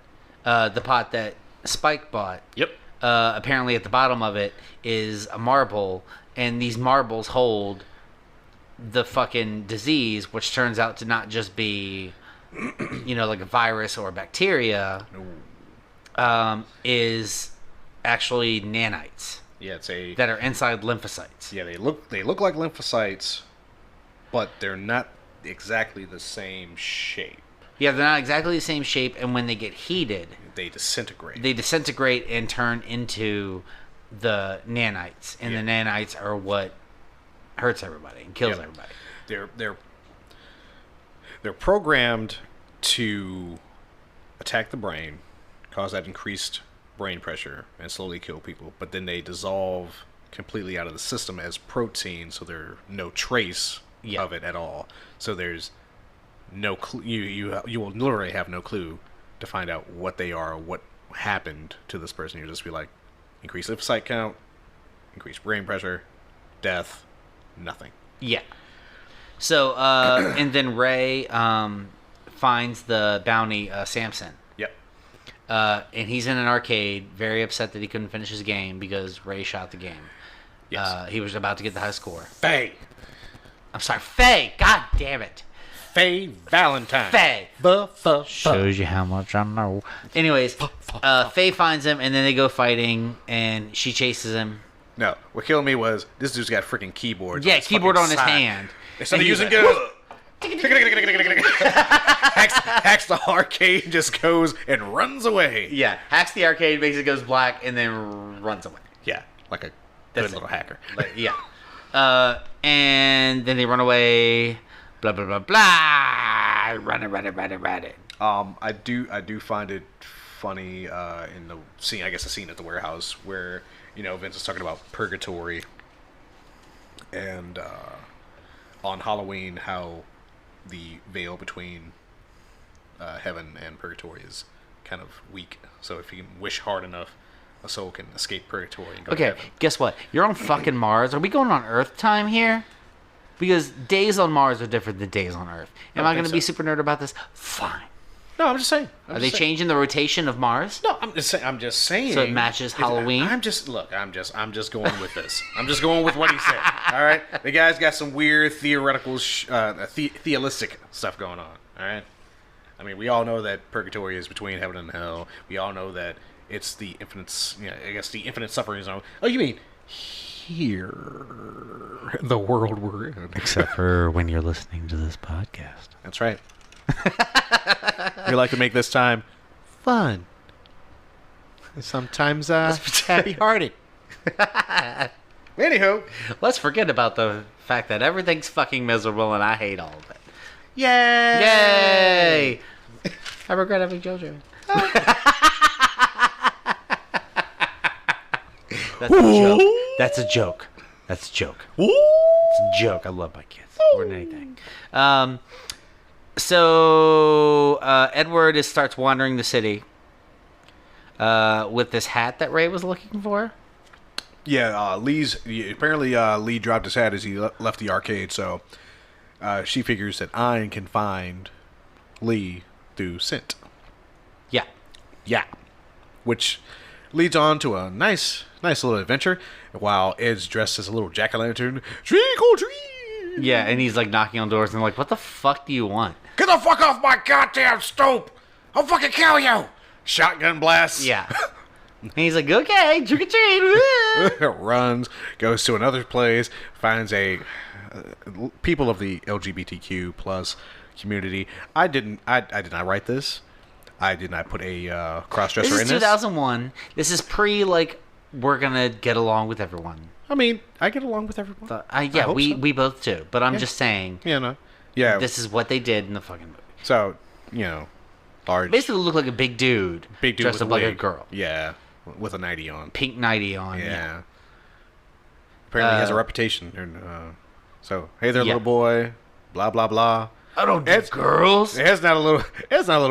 The pot that Spike bought. Yep. Apparently at the bottom of it is a marble, and these marbles hold the fucking disease, which turns out to not just be, like a virus or a bacteria, is actually nanites. Yeah, that are inside lymphocytes. Yeah, they look like lymphocytes, but they're not exactly the same shape. Yeah, they're not exactly the same shape, and when they get heated, they disintegrate. They disintegrate and turn into the nanites, and the nanites are what hurts everybody and kills everybody. they're programmed to attack the brain, cause that increased brain pressure, and slowly kill people. But then they dissolve completely out of the system as protein, so there's no trace of it at all. So there's no you will literally have no clue to find out what they are, what happened to this person. You'll just be like, increased lymphocyte count, increased brain pressure, death, nothing. Yeah. So, and then Ray finds the bounty, Samson. Yep. And he's in an arcade, very upset that he couldn't finish his game because Ray shot the game. Yes. He was about to get the high score. Faye. I'm sorry, Faye. God damn it. Faye Valentine. Faye. Shows you how much I know. Anyways, Faye finds him, and then they go fighting, and she chases him. No, what killed me was this dude's got freaking keyboards. Yeah, keyboard on his hand. Instead of using guns, hacks the arcade, just goes and runs away. Yeah, hacks the arcade, makes it goes black, and then runs away. Yeah, like a good little hacker. Yeah. And then they run away. Blah blah blah blah. Run it. I do find it funny in the scene. I guess the scene at the warehouse where Vince is talking about purgatory and on Halloween how the veil between heaven and purgatory is kind of weak. So if you can wish hard enough, a soul can escape purgatory and go to heaven. Guess what? You're on fucking Mars. Are we going on Earth time here? Because days on Mars are different than days on Earth. Am I going to be super nerd about this? Fine. No, I'm just saying. Are they changing the rotation of Mars? No, I'm just saying. So it matches Halloween? I'm just going with this. I'm just going with what he said. All right? The guy's got some weird theoretical, theistic stuff going on. All right? I mean, we all know that purgatory is between heaven and hell. We all know that it's the infinite, the infinite suffering zone. Oh, you mean here, the world we're in. Except for when you're listening to this podcast. That's right. We like to make this time fun. Sometimes happy-hearted. Anywho, let's forget about the fact that everything's fucking miserable and I hate all of it. Yay! I regret having JoJo. That's a joke. That's a joke. It's a joke. I love my kids more than anything. So Edward starts wandering the city with this hat that Ray was looking for. Yeah, apparently Lee dropped his hat as he left the arcade, so she figures that Ein can find Lee through scent. Yeah. Which leads on to a nice little adventure, while Ed's dressed as a little jack-o'-lantern. Trick or treat! Yeah, and he's like knocking on doors and like, what the fuck do you want? Get the fuck off my goddamn stoop! I'll fucking kill you! Shotgun blasts. Yeah. And he's like, okay, trick or treat. Runs, goes to another place, finds people of the LGBTQ plus community. I did not write this. I did not put a cross-dresser in this. This is 2001. This is we're gonna get along with everyone. I mean, I get along with everyone. Yeah, we both do. But I'm just saying. Yeah. This is what they did in the fucking movie. So, large. Basically look like a big dude dressed up like a girl. Yeah, with a nightie on. Pink nightie on. Yeah. Apparently he has a reputation. So, hey there, little boy. Blah, blah, blah. I don't do girls. It's not a little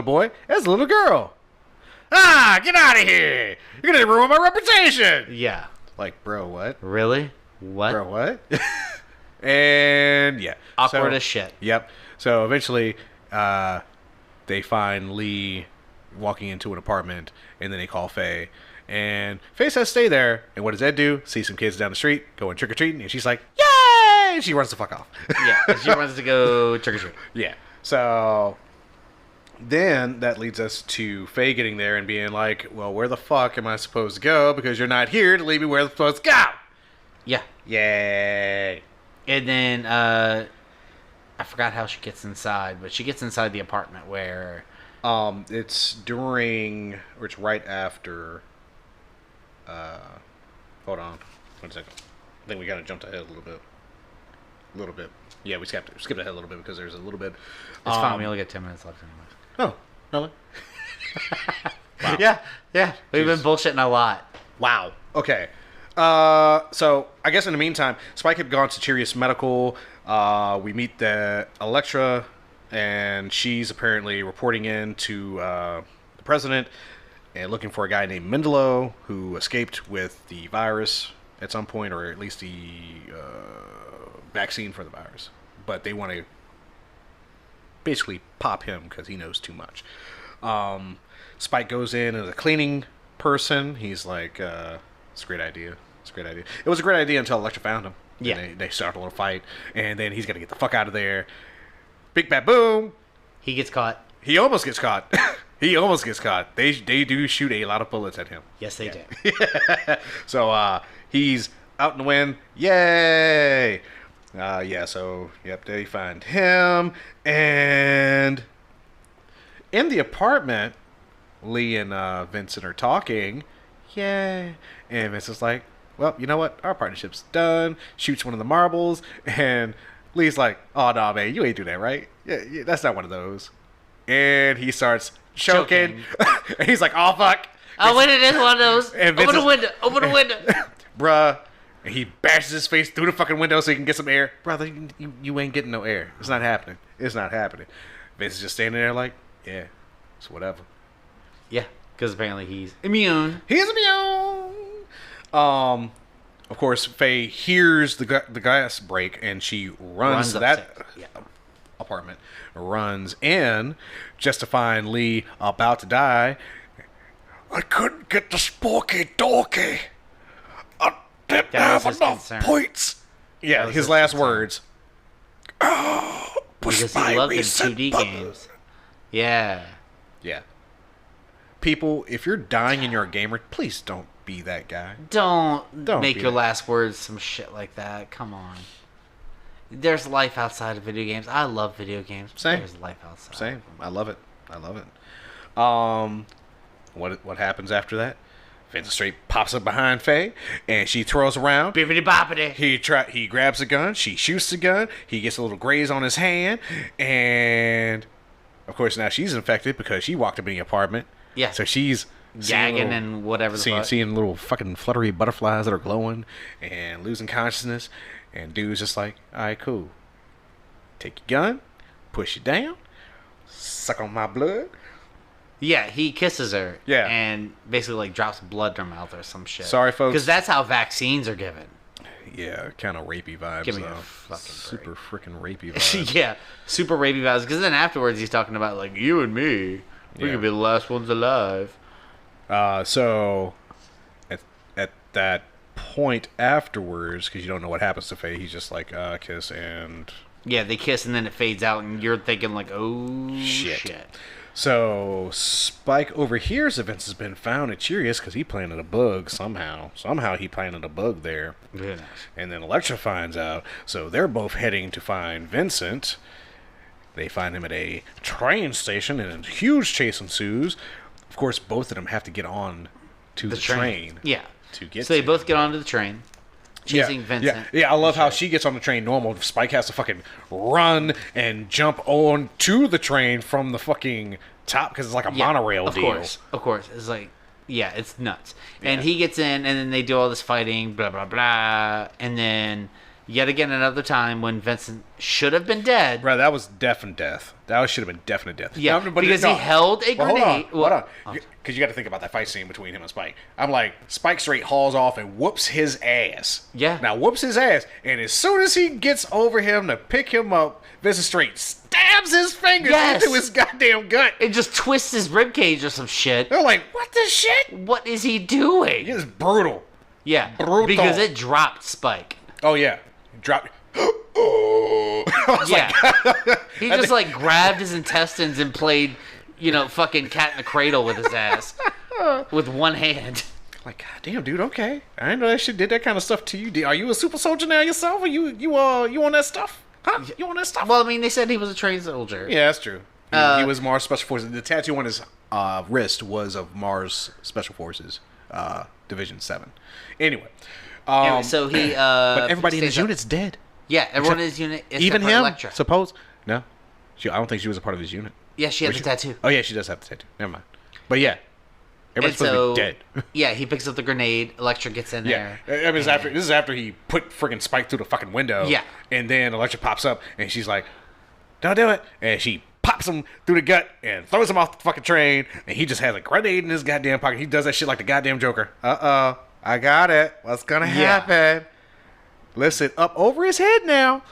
boy. It's a little girl. Ah, get out of here. You're going to ruin my reputation. Yeah. Like, bro, what? Really? What? Bro, what? And, yeah. Awkward as shit. Yep. So, eventually, they find Lee walking into an apartment, and then they call Faye. And Faye says stay there. And what does Ed do? See some kids down the street going trick-or-treating, and she's like, yay! And she runs the fuck off. Yeah, and she runs to go trick-or-treat. Yeah. So then that leads us to Faye getting there and being like, well, where the fuck am I supposed to go? Because you're not here to lead me where I'm supposed to go. Yeah. Yay. And then, I forgot how she gets inside, but she gets inside the apartment where... It's during, or it's right after, hold on, 1 second. I think we kind of jumped ahead a little bit. A little bit. Yeah, we skipped ahead a little bit because there's a little bit. It's fine. We only got 10 minutes left anyway. Oh, really? Wow. Yeah. We've been bullshitting a lot. Wow. Okay. So I guess in the meantime, Spike had gone to Cheerius Medical. We meet the Elektra, and she's apparently reporting in to the president and looking for a guy named Mendelo who escaped with the virus at some point, or at least the vaccine for the virus. But they want to basically pop him because he knows too much. Spike goes in as a cleaning person. He's like, it's a great idea. It's a great idea. It was a great idea until Elektra found him. Yeah. They start a little fight, and then he's got to get the fuck out of there. Big bad boom. He gets caught. He almost gets caught. He almost gets caught. They do shoot a lot of bullets at him. Yes, they do. So he's out in the wind. Yay! So they find him, and in the apartment, Lee and Vincent are talking. Yay! And Vincent's like, well, you know what? Our partnership's done. Shoots one of the marbles, and Lee's like, oh, no, man, you ain't do that, right? Yeah, that's not one of those. And he starts choking. And he's like, oh, fuck. Oh, wait, it is one of those. Open the window. Open the window. Bruh. And he bashes his face through the fucking window so he can get some air. Brother, you ain't getting no air. It's not happening. It's not happening. Vince is just standing there like, yeah, it's whatever. Yeah, because apparently he's immune. He's immune. Of course, Faye hears the glass break, and she runs to that apartment, runs in, just to find Lee about to die. I couldn't get the sporky dorky. I didn't have enough points. Yeah, his last words. Oh, because he loved the 2D games. Yeah. Yeah. People, if you're dying and you're a gamer, please don't be that guy. Don't make your last words some shit like that. Come on. There's life outside of video games. I love video games. Same. There's life outside. Same. I love it. What happens after that? Vincent straight pops up behind Faye, and she throws around. Bippity boppity. He grabs a gun. She shoots the gun. He gets a little graze on his hand, and of course now she's infected because she walked up in the apartment. Yeah. So she's gagging and whatever. Seeing little fucking fluttery butterflies that are glowing and losing consciousness. And dude's just like, all right, cool. Take your gun, push it down, suck on my blood. Yeah, he kisses her. Yeah. And basically like drops blood in her mouth or some shit. Sorry, folks. Because that's how vaccines are given. Yeah, kind of rapey vibes. Give me though. a fucking super freaking rapey vibes. Yeah, super rapey vibes. Because then afterwards he's talking about like you and me. We could be the last ones alive. So at that point afterwards, because you don't know what happens to Faye, he's just like kiss and they kiss and then it fades out and you're thinking like, oh shit. So Spike overhears that Vince has been found at Cheerius because he planted a bug somehow he planted a bug there. Very nice. And then Elektra finds out, so they're both heading to find Vincent. They find him at a train station and a huge chase ensues. Of course, both of them have to get on to the train. Yeah. To get so they both get onto the train, chasing Vincent. Yeah, I love how she gets on the train normal. Spike has to fucking run and jump on to the train from the fucking top because it's like a monorail deal. Of course. It's like, it's nuts. Yeah. And he gets in, and then they do all this fighting, blah, blah, blah. And then yet again another time when Vincent should have been dead. Right, that was definite death. That should have been definite death. Yeah, because he held a grenade. Hold on. Because you got to think about that fight scene between him and Spike. I'm like, Spike straight hauls off and whoops his ass. Yeah. Now, whoops his ass, and as soon as he gets over him to pick him up, Vincent straight stabs his fingers into his goddamn gut. It just twists his ribcage or some shit. They're like, what the shit? What is he doing? It's brutal. Yeah, brutal. Because it dropped Spike. Oh, yeah. Dropped. He just like grabbed his intestines and played, fucking cat in the cradle with his ass with one hand. Like, God damn, dude. Okay, I didn't know that shit did that kind of stuff to you. Are you a super soldier now yourself? Or you on that stuff? Huh? You on that stuff? Well, I mean, they said he was a trained soldier. Yeah, that's true. He was Mars Special Forces. The tattoo on his wrist was of Mars Special Forces, Division 7. Anyway, so he. but everybody in his unit's dead. Yeah, everyone in his unit. Even except for him. Elektra. Suppose no. I don't think she was a part of his unit. Yeah, she had the tattoo. Oh yeah, she does have the tattoo. Never mind. But yeah, everybody's And supposed to be dead. Yeah, he picks up the grenade. Elektra gets in Yeah, there. I mean, this is after he put friggin' Spike through the fucking window. Yeah. And then Elektra pops up, and she's like, "Don't do it!" And she pops him through the gut and throws him off the fucking train. And he just has a grenade in his goddamn pocket. He does that shit like the goddamn Joker. I got it. What's gonna happen? Listen, up over his head now.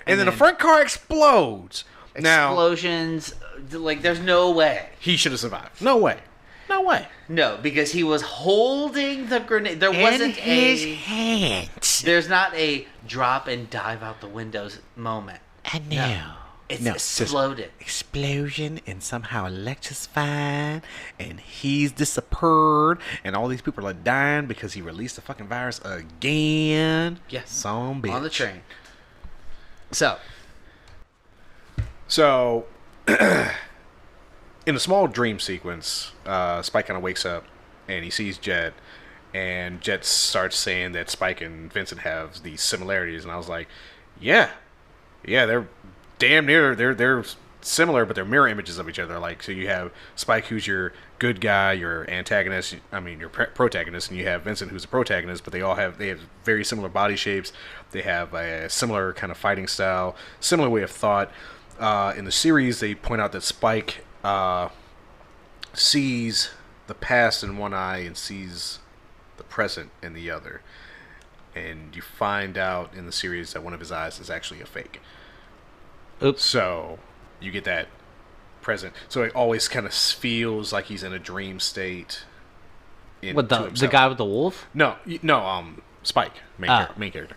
And then the front car explodes. Explosions. Like, there's no way. He should have survived. No way. No way. No, because he was holding the grenade. There wasn't hands. There's not a drop and dive out the windows moment. I know. It's exploded. Explosion, and somehow Elektra's fine, and he's disappeared, and all these people are dying because he released the fucking virus again. Yeah. Some bitch. On the train. So, in a small dream sequence, Spike kind of wakes up, and he sees Jet, and Jet starts saying that Spike and Vincent have these similarities, and I was like, yeah, they're damn near, they're similar, but they're mirror images of each other. Like, so you have Spike, who's your good guy, your antagonist, your protagonist, and you have Vincent, who's the protagonist, but they have very similar body shapes. They have a similar kind of fighting style, similar way of thought. In the series, they point out that Spike sees the past in one eye and sees the present in the other. And you find out in the series that one of his eyes is actually a fake. oops. So you get that present. So it always kind of feels like he's in a dream state. What, the guy with the wolf? No, Spike, main character.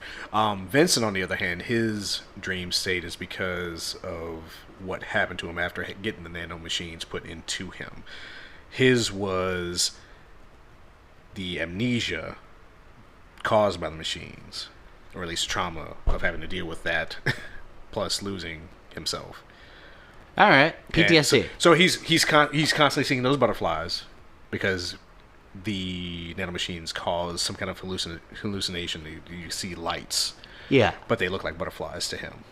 Vincent, on the other hand, his dream state is because of what happened to him after getting the nano machines put into him. His was the amnesia caused by the machines, or at least trauma of having to deal with that, plus losing himself. All right, PTSD. So he's constantly seeing those butterflies because the nanomachines cause some kind of hallucination. You see lights, but they look like butterflies to him.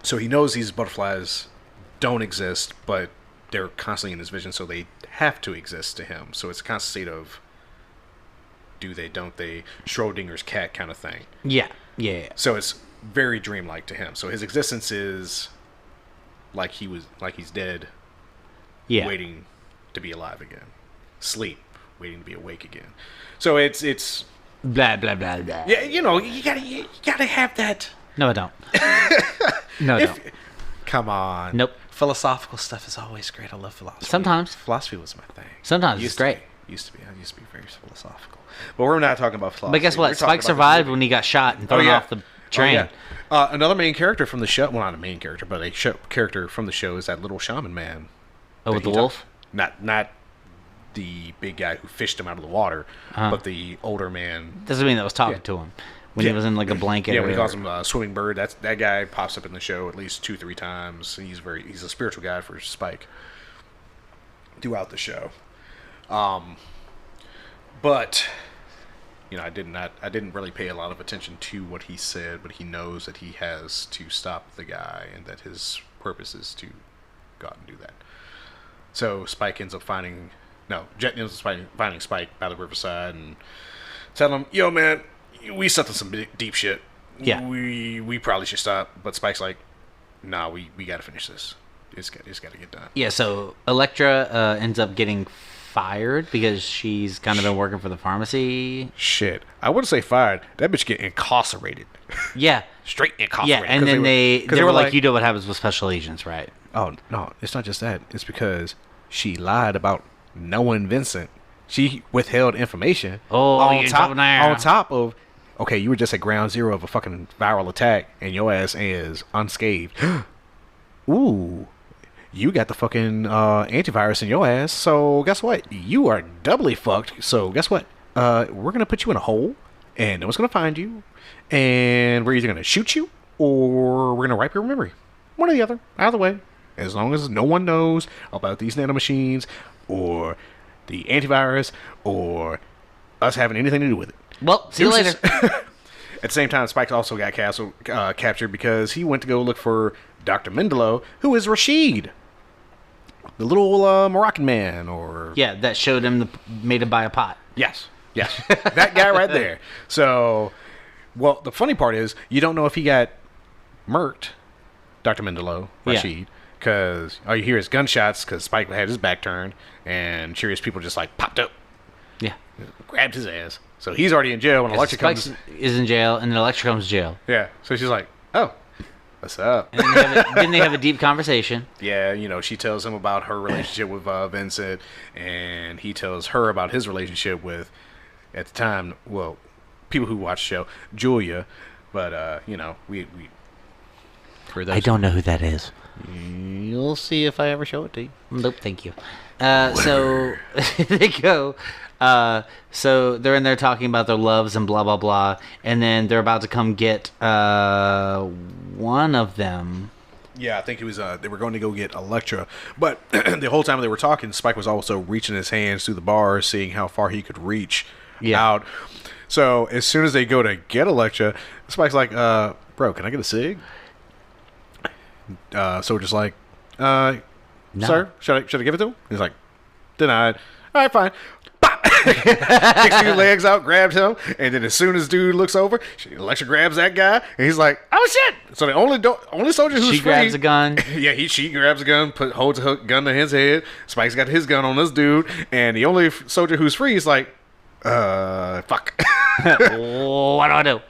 So he knows these butterflies don't exist, but they're constantly in his vision, so they have to exist to him. So it's a constant state of do they, don't they, Schrodinger's cat kind of thing. Yeah. So it's very dreamlike to him. So his existence is like he's dead, waiting to be alive again. Sleep, waiting to be awake again. So it's blah blah blah blah. Yeah, you gotta have that. No, I don't. No, I don't. Come on. Nope. Philosophical stuff is always great. I love philosophy. Sometimes philosophy was my thing. Sometimes it's great. I used to be very philosophical. But we're not talking about philosophy. But guess what? Spike survived when he got shot and thrown off the train. Another main character from the show, well, not a main character, but a character from the show is that little shaman man. Oh, with the wolf? Not the big guy who fished him out of the water, but the older man. Doesn't mean that was talking to him when he was in like a blanket. Yeah, when he calls him swimming bird, that guy pops up in the show at least 2-3 times. He's a spiritual guide for Spike throughout the show. But I didn't really pay a lot of attention to what he said, but he knows that he has to stop the guy and that his purpose is to go out and do that. So Jet ends up finding Spike by the riverside and telling him, "Yo, man, we stuck in some deep shit. Yeah, we probably should stop." But Spike's like, "Nah, we got to finish this. It's got to get done." Yeah. So Elektra ends up getting fired because she's kind of been working for the pharmacy. Shit, I wouldn't say fired. That bitch get incarcerated. Yeah, straight incarcerated. Yeah, and then they were like, "You know what happens with special agents, right?" Oh no, it's not just that. It's because she lied about knowing Vincent. She withheld information. On top of, okay, you were just at ground zero of a fucking viral attack, and your ass is unscathed. Ooh, you got the fucking antivirus in your ass. So guess what? You are doubly fucked. So guess what? We're gonna put you in a hole, and no one's gonna find you, and we're either gonna shoot you or we're gonna wipe your memory. One or the other. Either way, as long as no one knows about these nanomachines or the antivirus or us having anything to do with it. Well, see you later. At the same time, Spike also got captured because he went to go look for Dr. Mendelo, who is Rashid, the little Moroccan man, or Yeah, that showed him made him buy a pot. yes, that guy right there. So, well, the funny part is you don't know if he got murked, Dr. Mendelo, Rashid, because all you hear is gunshots because Spike had his back turned, and Cheerios people just like popped up, grabbed his ass. So he's already in jail when Electra Spike comes. is in jail, and then Electra comes to jail. Yeah, so she's like, "Oh, what's up?" And then they have a deep conversation. Yeah, she tells him about her relationship with Vincent, and he tells her about his relationship with, at the time, well, people who watch the show, Julia. But we for those, I don't know who that is. You'll see if I ever show it to you. Nope, thank you. So they go. So they're in there talking about their loves and blah blah blah, and then they're about to come get one of them. Yeah, I think it was. They were going to go get Electra, but the whole time they were talking, Spike was also reaching his hands through the bars, seeing how far he could reach out. So as soon as they go to get Electra, Spike's like, "Bro, can I get a cig?" Soldier's like, No. "Sir, should I give it to him?" He's like, "Denied." All right, fine. Pop! Kicks two legs out, grabs him, and then as soon as dude looks over, Electra grabs that guy, and he's like, "Oh shit!" So the only soldier who's She free, grabs a gun. Yeah, she grabs a gun, holds a gun to his head. Spike's got his gun on this dude, and the only soldier who's free is like, fuck. What do I do?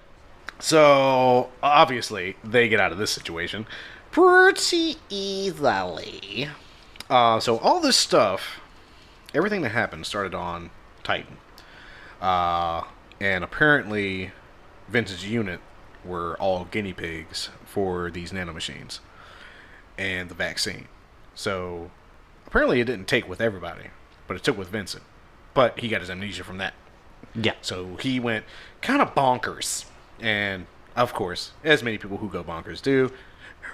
So obviously they get out of this situation pretty easily. So all this stuff, everything that happened started on Titan. And apparently Vince's unit were all guinea pigs for these nanomachines and the vaccine. So apparently it didn't take with everybody, but it took with Vincent. But he got his amnesia from that. Yeah. So he went kind of bonkers. And, of course, as many people who go bonkers do,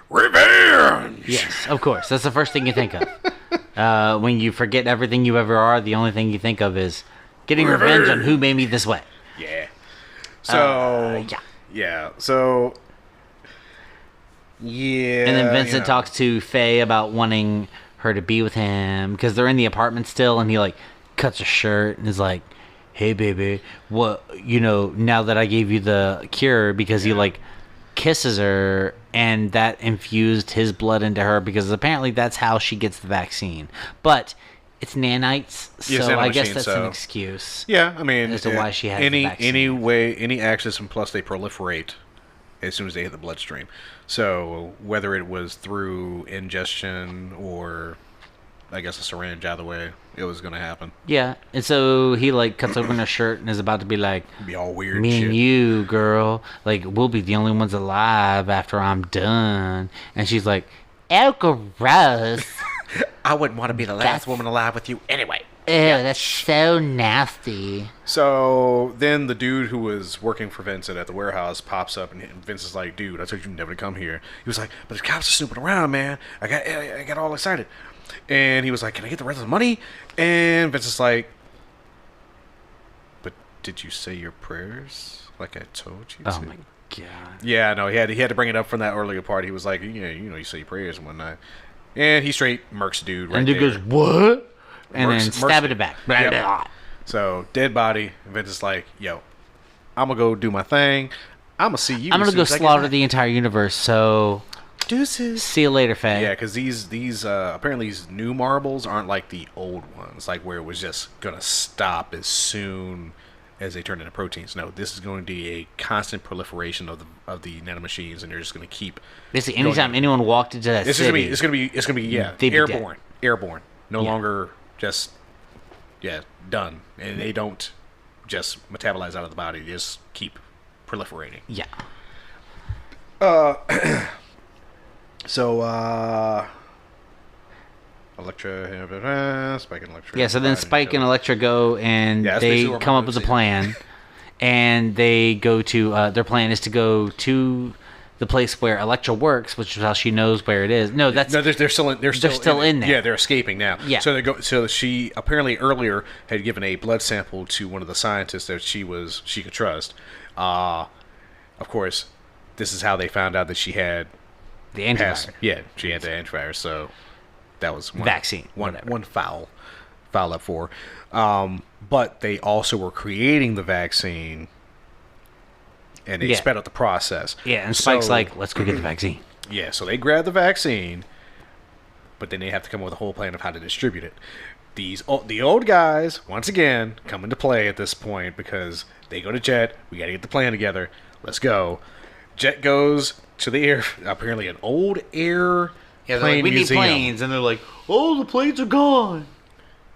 revenge! Yes, of course. That's the first thing you think of. When you forget everything you ever are, the only thing you think of is getting revenge on who made me this way. Yeah. So, yeah. So, yeah. And then Vincent talks to Faye about wanting her to be with him because they're in the apartment still, and he, like, cuts her shirt and is like, "Hey, baby, what, now that I gave you the cure," because he, like, kisses her, and that infused his blood into her because apparently that's how she gets the vaccine. But it's nanites, so I guess that's an excuse. Yeah, I mean, as to why she has the vaccine. any access, and plus they proliferate as soon as they hit the bloodstream. So whether it was through ingestion or, I guess, a syringe, either way, it was going to happen. Yeah, and so he, like, cuts open her shirt and is about to be like, be all weird "Me shit. and you, girl, like, we'll be the only ones alive after I'm done." And she's like, "Oh, gross. I wouldn't want to be the last woman alive with you anyway." Ew, that's so nasty." So then the dude who was working for Vincent at the warehouse pops up, and Vince is like, "Dude, I told you never to come here." He was like, "But the cops are snooping around, man. I got all excited." And he was like, "Can I get the rest of the money?" And Vince is like, "But did you say your prayers like I told you to?" Oh my god. Yeah, no, he had to bring it up from that earlier part. He was like, you say your prayers and whatnot. And he straight murks dude right And dude there. goes, "What?" And Murks- then stab murks- it back. Yep. So, dead body. And Vince is like, "Yo, I'm going to go do my thing. I'm going to see you. I'm as gonna soon go as I get slaughter back." the entire universe, so Deuces. see you later, Faye. Yeah, because these apparently these new marbles aren't like the old ones, like where it was just going to stop as soon as they turn into proteins. No, this is going to be a constant proliferation of the nanomachines, and they're just going to keep. Basically, anytime anyone walked into that It's city, going to be they'd be airborne, no Yeah. longer just done, and they don't just metabolize out of the body; they just keep proliferating. yeah. So, Electra, Spike and Electra. Yeah, so then Spike and Electra go, and Yeah, that's they basically what come we're up with a gonna plan. And they go to, their plan is to go to the place where Electra works, which is how she knows where it is. No, that's... No, they're still in. They're still in there. Yeah, they're escaping now. Yeah. So they go. So she apparently earlier had given a blood sample to one of the scientists that she could trust, of course, this is how they found out that she had The antivirus. she had the antivirus. So that was one Vaccine. One foul up for. But they also were creating the vaccine, and they sped up the process. Yeah, and Spike's like, let's go get the vaccine. Yeah, so they grab the vaccine, but then they have to come up with a whole plan of how to distribute it. The old guys, once again, come into play at this point because they go to Jet. We got to get the plan together. Let's go. Jet goes to the apparently an old plane we museum. need planes, and they're like, oh, the planes are gone.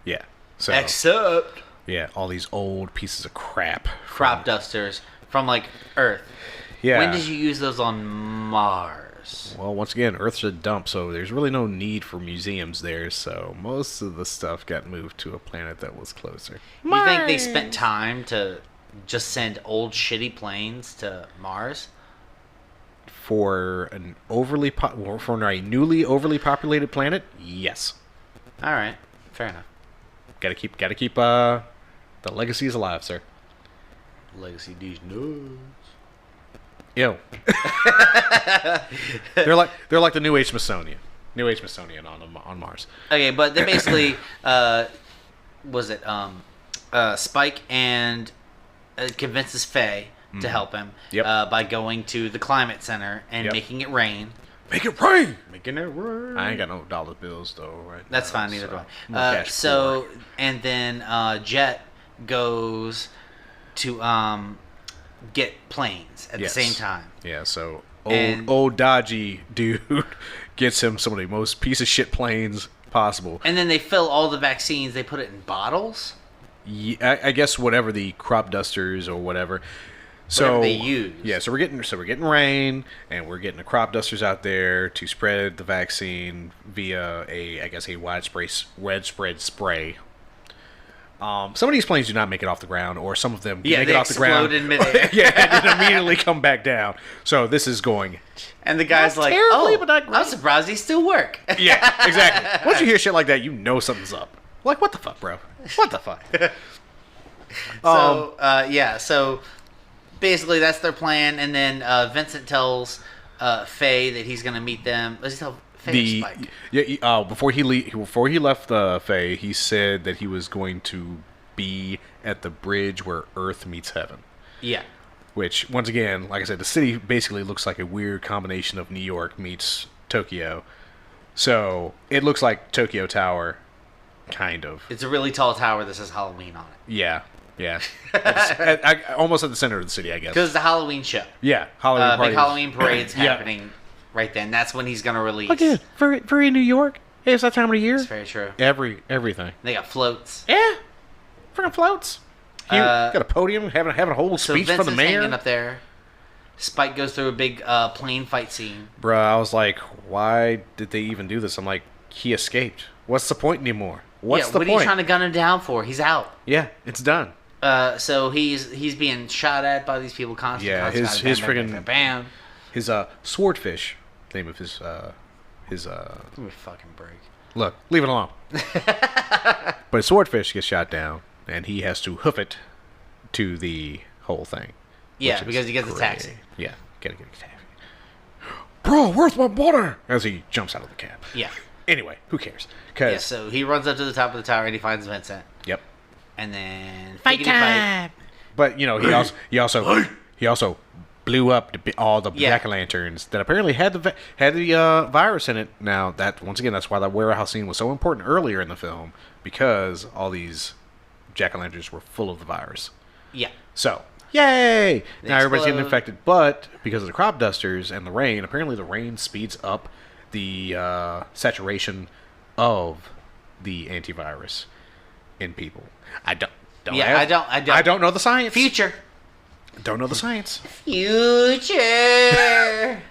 Yeah. So, Except all these old pieces of crap. crop dusters from like Earth. Yeah. When did you use those on Mars? Well, once again, Earth's a dump, so there's really no need for museums there. So most of the stuff got moved to a planet that was closer. You think they spent time to just send old shitty planes to Mars? For a newly overly populated planet, yes. All right, fair enough. Gotta keep the legacies alive, sir. Legacy these nuts. Ew. they're like the New Age Smithsonian. On Mars. Okay, but they basically Spike and convinces Faye to help him by going to the climate center and making it rain. Make it rain. Making it rain. I ain't got no dollar bills though, right? That's now, fine, neither do I'm I. cash So poor. and then Jet goes to get planes at the same time. Yeah, so And- old dodgy dude gets him some of the most piece of shit planes possible. And then they fill all the vaccines. They put it in bottles. Yeah, I guess whatever the crop dusters or whatever. So Whatever they use. Yeah, so we're getting rain, and we're getting the crop dusters out there to spread the vaccine via a widespread spray. Some of these planes do not make it off the ground, or some of them make it off the ground. in midair. and then immediately come back down. So this is going. And the guy's like, terribly, but not great." I'm surprised they still work. Yeah, exactly. Once you hear shit like that, you know something's up. Like, what the fuck, bro? What the fuck? So basically that's their plan, and then Vincent tells Faye that he's going to meet them. Let's tell Faye or Spike. Before he left Faye, he said that he was going to be at the bridge where Earth meets heaven. Yeah. Which, once again, like I said, the city basically looks like a weird combination of New York meets Tokyo. So it looks like Tokyo Tower, kind of. It's a really tall tower that says Halloween on it. Yeah. Almost at the center of the city, I guess. Because it's a Halloween show. Yeah, Halloween Big parties. Halloween parade's Yeah. happening right then. That's when he's going to release. Again, very New York. Hey, it's that time of the year. It's very true. Everything. They got floats. Yeah, freaking floats. Got a podium, having a whole So speech Vince for the is mayor. hanging up there. Spike goes through a big plane fight scene. Bruh, I was like, why did they even do this? I'm like, he escaped. What's the point anymore? What's the what point? are you trying to gun him down for? He's out. Yeah, it's done. So he's being shot at by these people constantly. Yeah, constantly, his bam, bam, friggin' bam, bam, bam. His swordfish, name of his Give me a fucking break. look, leave it alone. But his swordfish gets shot down, and he has to hoof it to the whole thing. Yeah, which is because he gets a great. taxi. Yeah, gotta get a taxi. Bro, where's my water? As he jumps out of the cab. Yeah. Anyway, who cares? Yeah, so he runs up to the top of the tower and he finds Vincent. Yep. And then Fight time! But you know, he also blew up all the jack-o'-lanterns that apparently had the virus in it. Now that once again, that's why the warehouse scene was so important earlier in the film, because all these jack-o'-lanterns were full of the virus. Yeah. So yay! They Now everybody's getting explode. infected, but because of the crop dusters and the rain, apparently the rain speeds up the saturation of the antivirus in people. I don't know the science. Future. Don't know the science. Future.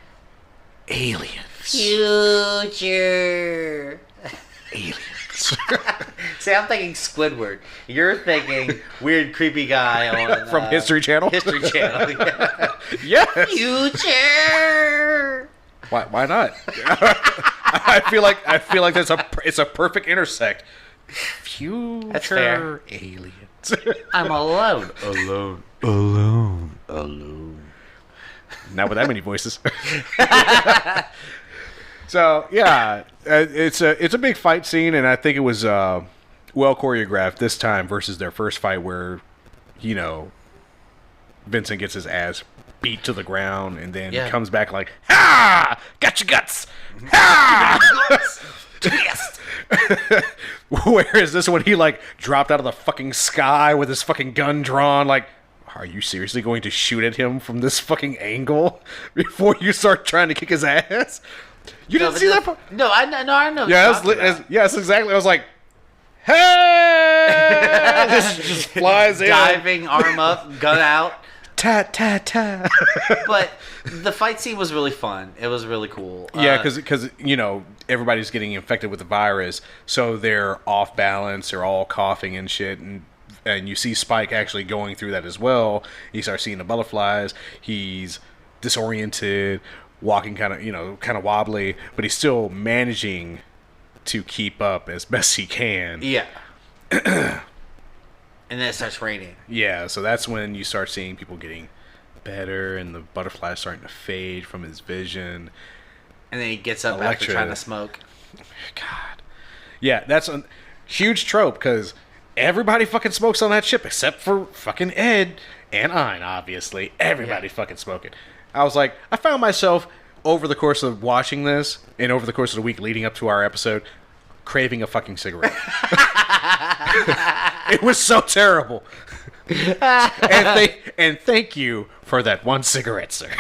Aliens. Future. Aliens. See, I'm thinking Squidward. You're thinking weird, creepy guy on From History Channel? History Channel. Yeah. Yes. Future. Why not? I feel like it's a perfect intersect. Future That's fair. aliens. I'm alone. Not with that many voices. So yeah, it's a big fight scene, and I think it was well choreographed this time versus their first fight, where Vincent gets his ass beat to the ground, and then comes back like, "Ha! Got your guts! Ha! Yes!" Whereas this one, he like dropped out of the fucking sky with his fucking gun drawn, like. Are you seriously going to shoot at him from this fucking angle before you start trying to kick his ass? You didn't see that part? No, I know. Yeah, that's exactly. I was like, hey! just flies in. Diving, arm up, gun out. Tat, tat, tat. But the fight scene was really fun. It was really cool. Yeah, because everybody's getting infected with the virus, so they're off balance. They're all coughing and shit, and you see Spike actually going through that as well. You start seeing the butterflies. He's disoriented, walking kind of wobbly, but he's still managing to keep up as best he can. Yeah. And then it starts raining. Yeah, so that's when you start seeing people getting better, and the butterflies starting to fade from his vision. And then he gets up after trying to smoke. God. Yeah, that's a huge trope, because everybody fucking smokes on that ship except for fucking Ed and Ein, obviously. Everybody fucking smoking. I was like, I found myself over the course of watching this and over the course of the week leading up to our episode craving a fucking cigarette. It was so terrible. And thank you for that one cigarette, sir.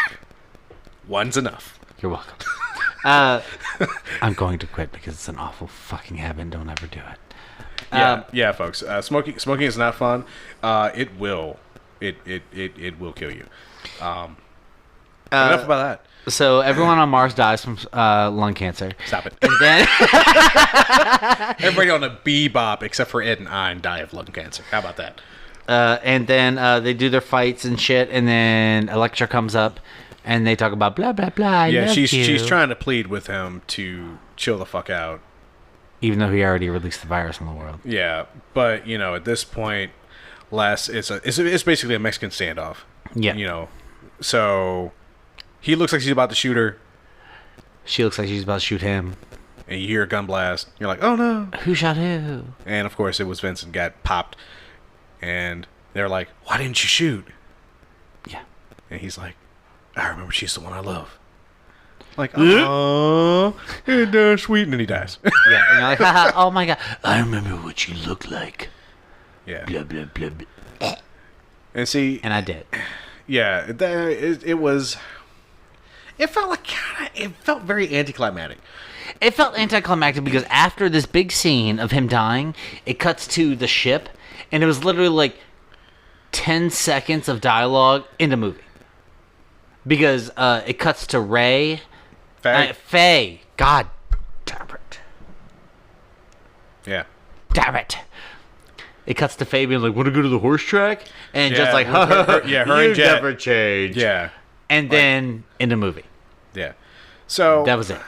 One's enough. You're welcome. I'm going to quit because it's an awful fucking habit. Don't ever do it. Yeah, folks. Smoking is not fun. It will kill you. Enough about that. So everyone on Mars dies from lung cancer. Stop it. And then everybody on a Bebop except for Ed and Ein die of lung cancer. How about that? And then they do their fights and shit, and then Elektra comes up, and they talk about blah blah blah. She's trying to plead with him to chill the fuck out. Even though he already released the virus in the world. Yeah, but at this point, it's basically a Mexican standoff. Yeah. So he looks like he's about to shoot her. She looks like she's about to shoot him. And you hear a gun blast. You're like, oh no. Who shot who? And of course it was Vincent got popped. And they're like, why didn't you shoot? Yeah. And he's like, I remember she's the one I love. Like, oh, sweet, and then he dies. Yeah, and you're like, haha, oh my god, I remember what you look like. Yeah. Blah, blah, blah, blah. And see... And I did. Yeah, it was... It felt very anticlimactic. It felt anticlimactic because after this big scene of him dying, it cuts to the ship, and it was literally like 10 seconds of dialogue in the movie. Because it cuts to Ray... Faye. God damn it. Yeah. Damn it. It cuts to Faye being like, want to go to the horse track? And just like, her you and Jet. never change. Yeah. And then in the movie. Yeah. So. That was it.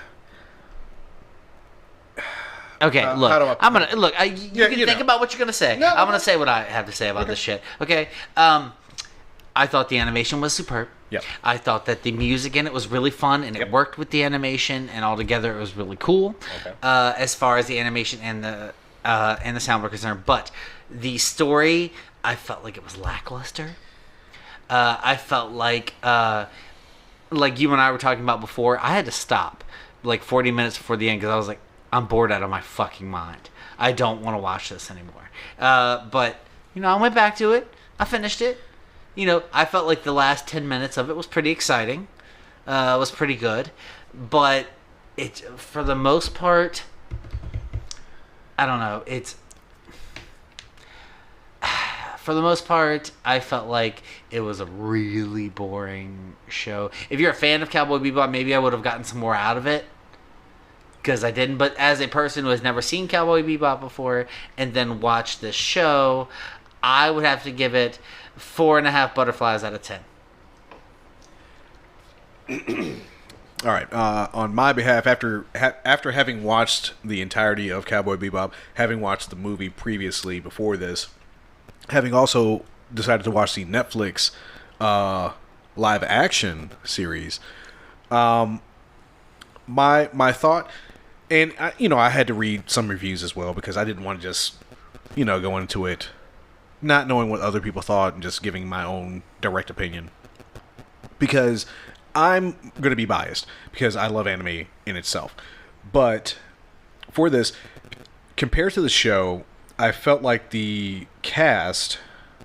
Okay, look. I'm going to, look, you can think about what you're going to say. I'm going to say what I have to say about this shit. Okay? I thought the animation was superb. Yep. I thought that the music in it was really fun, and it worked with the animation, and altogether it was really cool. Okay. As far as the animation and the sound were concerned, but the story, I felt like it was lackluster. I felt like you and I were talking about before, I had to stop like 40 minutes before the end because I was like, I'm bored out of my fucking mind. I don't want to watch this anymore. But I went back to it. I finished it. I felt like the last 10 minutes of it was pretty exciting. Was pretty good. But for the most part, I don't know. For the most part, I felt like it was a really boring show. If you're a fan of Cowboy Bebop, maybe I would have gotten some more out of it. Because I didn't. But as a person who has never seen Cowboy Bebop before and then watched this show, I would have to give it 4.5 butterflies out of 10. All right. On my behalf, after having watched the entirety of Cowboy Bebop, having watched the movie previously before this, having also decided to watch the Netflix live action series. My thought, and I had to read some reviews as well because I didn't want to just go into it not knowing what other people thought and just giving my own direct opinion, because I'm going to be biased because I love anime in itself. But for this, compared to the show, I felt like the cast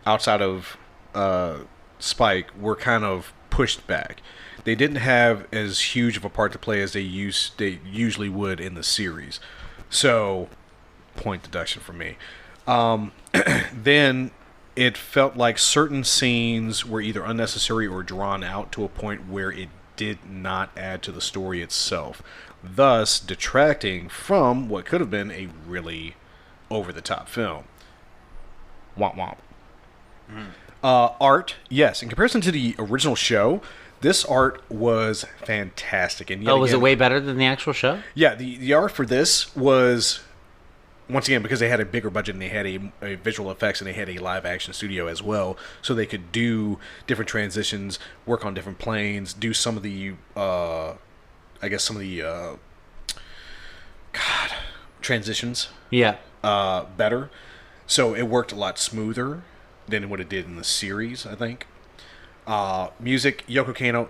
outside of Spike were kind of pushed back. They didn't have as huge of a part to play as they usually would in the series. So, point deduction for me. Then it felt like certain scenes were either unnecessary or drawn out to a point where it did not add to the story itself, thus detracting from what could have been a really over-the-top film. Womp womp. Art, yes. In comparison to the original show, this art was fantastic. And was it way better than the actual show? Yeah, the art for this was, once again, because they had a bigger budget and they had a visual effects and they had a live action studio as well, so they could do different transitions, work on different planes, do some of the, transitions. Yeah. Better. So it worked a lot smoother than what it did in the series, I think. Music, Yoko Kanno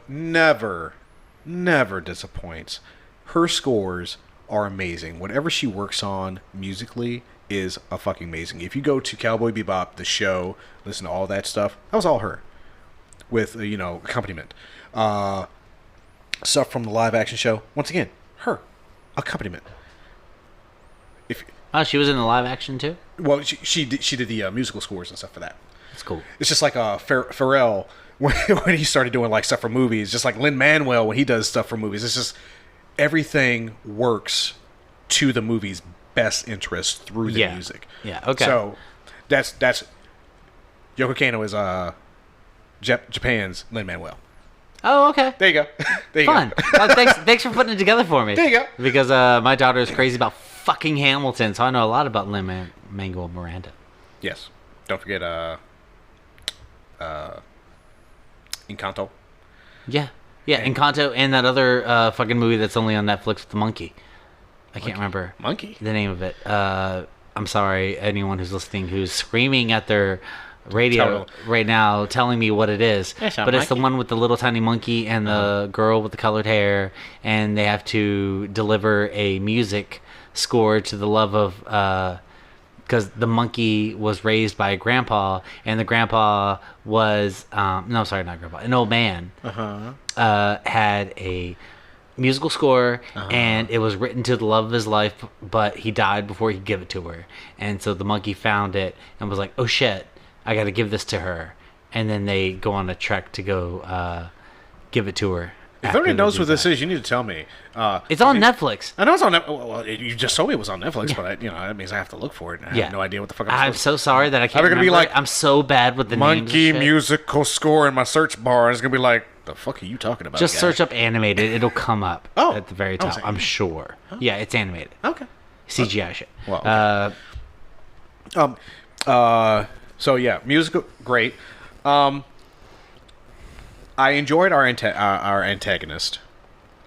never disappoints. Her scores are amazing. Whatever she works on musically is fucking amazing. If you go to Cowboy Bebop, the show, listen to all that stuff, that was all her. With, accompaniment. Stuff from the live action show, once again, her. Accompaniment. She was in the live action too? Well, she did the musical scores and stuff for that. That's cool. It's just like Pharrell when he started doing like stuff for movies, just like Lin-Manuel when he does stuff for movies. It's just everything works to the movie's best interest through the music. Yeah. Okay. So that's Yoko Kanno is Japan's Lin-Manuel. Oh, okay. There you go. There you Fun. go. Thanks for putting it together for me. There you go. Because my daughter is crazy about fucking Hamilton, so I know a lot about Lin-Manuel Miranda. Yes. Don't forget Encanto. Yeah. Yeah, Encanto and that other fucking movie that's only on Netflix with the monkey. I can't remember the name of it. I'm sorry, anyone who's listening who's screaming at their radio right now telling me what it is. But it's the one with the little tiny monkey and the girl with the colored hair, and they have to deliver a music score to the love of... because the monkey was raised by a grandpa, and the grandpa was no, sorry, not grandpa, an old man. Had a musical score, and it was written to the love of his life, but he died before he could give it to her. And so the monkey found it and was like, "Oh shit, I got to give this to her." And then they go on a trek to go give it to her. If everybody knows what this is, you need to tell me. It's on Netflix. I know it's on Netflix. Well, you just told me it was on Netflix, but that means I have to look for it. I have no idea what the fuck I'm so sorry that I can't remember. Be like, I'm so bad with the names. Monkey musical score in my search bar. It's gonna be like, the fuck are you talking about? Just search up animated. It'll come up at the very top. I'm sure. Oh. Yeah, it's animated. Okay. CGI shit. Well, okay. So yeah, musical great. I enjoyed our antagonist,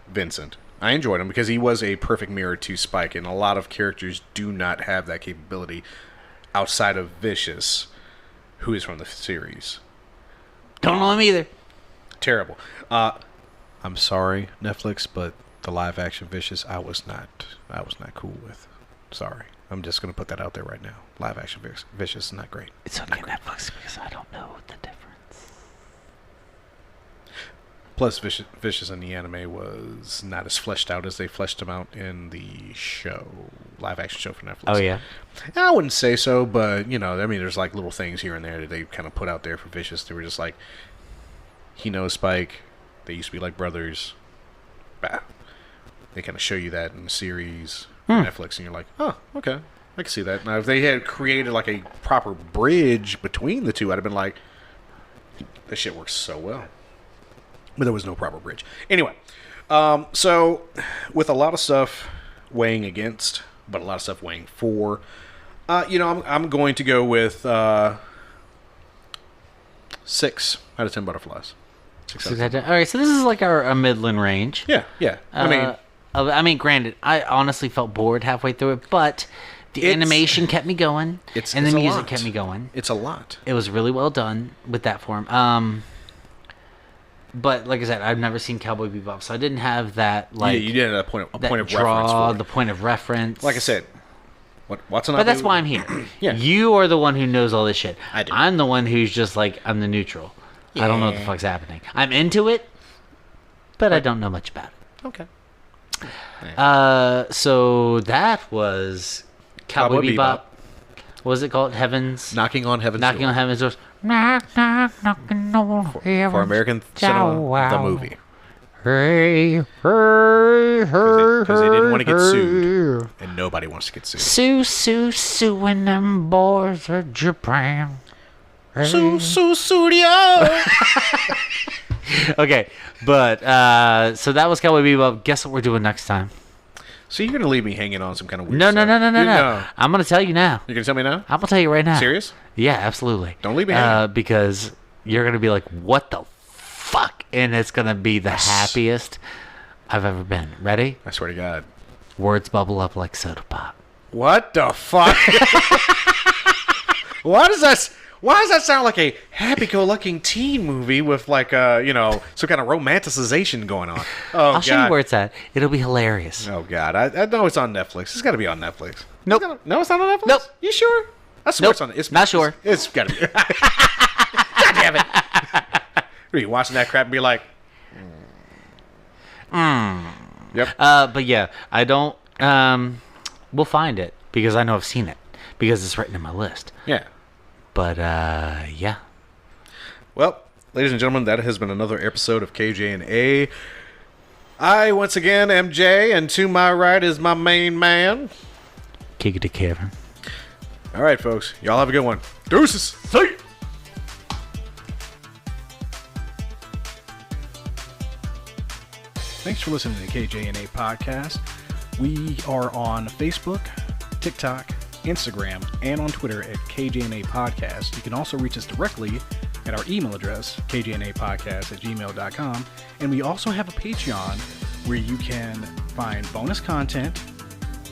Vincent. I enjoyed him because he was a perfect mirror to Spike, and a lot of characters do not have that capability outside of Vicious, who is from the series. Don't know him either. Terrible. I'm sorry, Netflix, but the live action Vicious, I was not cool with. Sorry. I'm just gonna put that out there right now. Live action Vicious is not great. It's on Netflix because I don't know the difference. Plus, Vicious in the anime was not as fleshed out as they fleshed him out in the show, live action show for Netflix. Oh yeah. I wouldn't say so, but there's like little things here and there that they kind of put out there for Vicious. They were just like, he knows Spike. They used to be like brothers. Bah. They kind of show you that in the series on Netflix, and you're like, oh, okay, I can see that. Now, if they had created like a proper bridge between the two, I'd have been like, this shit works so well. But there was no proper bridge. Anyway, so with a lot of stuff weighing against, but a lot of stuff weighing for, I'm going to go with 6 out of 10 butterflies. 6 out of 10. All right, so this is like a midland range. Yeah. I mean, granted, I honestly felt bored halfway through it, but the animation kept me going, and the music kept me going. It's a lot. It was really well done with that form. But like I said, I've never seen Cowboy Bebop, so I didn't have that you didn't have a point of reference for it. The point of reference. Like I said, Watanabe. But that's why I'm here. Yeah. You are the one who knows all this shit. I do. I'm the one who's just like, I'm the neutral. Yeah. I don't know what the fuck's happening. I'm into it, but I don't know much about it. Okay. So that was Cowboy Bebop. What was it called? Knocking on Heaven's Knocking Door. on Heaven's Doors. Knock, knock, knocking on heaven's For American Cinema, the movie. Hey, hey, hey, Because they didn't want to get sued. And nobody wants to get sued. suing them boys of Japan. Hey. Studio! Okay, but so that was Cowboy Bebop. Guess what we're doing next time? So you're going to leave me hanging on some kind of weird No. stuff. No. I'm going to tell you now. You're going to tell me now? I'm going to tell you right now. Serious? Yeah, absolutely. Don't leave me hanging. Because you're going to be like, what the fuck? And it's going to be the happiest I've ever been. Ready? I swear to God. Words bubble up like soda pop. What the fuck? Why does that sound like a happy-go-lucky teen movie with like some kind of romanticization going on? Oh, I'll show you where it's at. It'll be hilarious. Oh God, I know it's on Netflix. It's got to be on Netflix. Nope. No, it's not on Netflix. Nope. You sure? I swear Nope. it's on. It's Not sure. It's got to be. God damn it! Are you watching that crap and be like, Yep. But yeah, I don't. We'll find it because I know I've seen it because it's written in my list. Yeah. But yeah. Well, ladies and gentlemen, that has been another episode of KJ&A. I once again am Jay, and to my right is my main man. Kick it to Kevin. All right, folks. Y'all have a good one. Deuces. See ya. Thanks for listening to the KJ&A podcast. We are on Facebook, TikTok, Instagram, and on Twitter at KJ&A Podcast. You can also reach us directly at our email address, kjnapodcast@gmail.com. And we also have a Patreon where you can find bonus content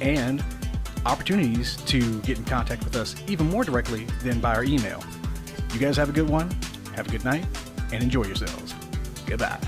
and opportunities to get in contact with us even more directly than by our email. You guys have a good one, have a good night, and enjoy yourselves. Goodbye.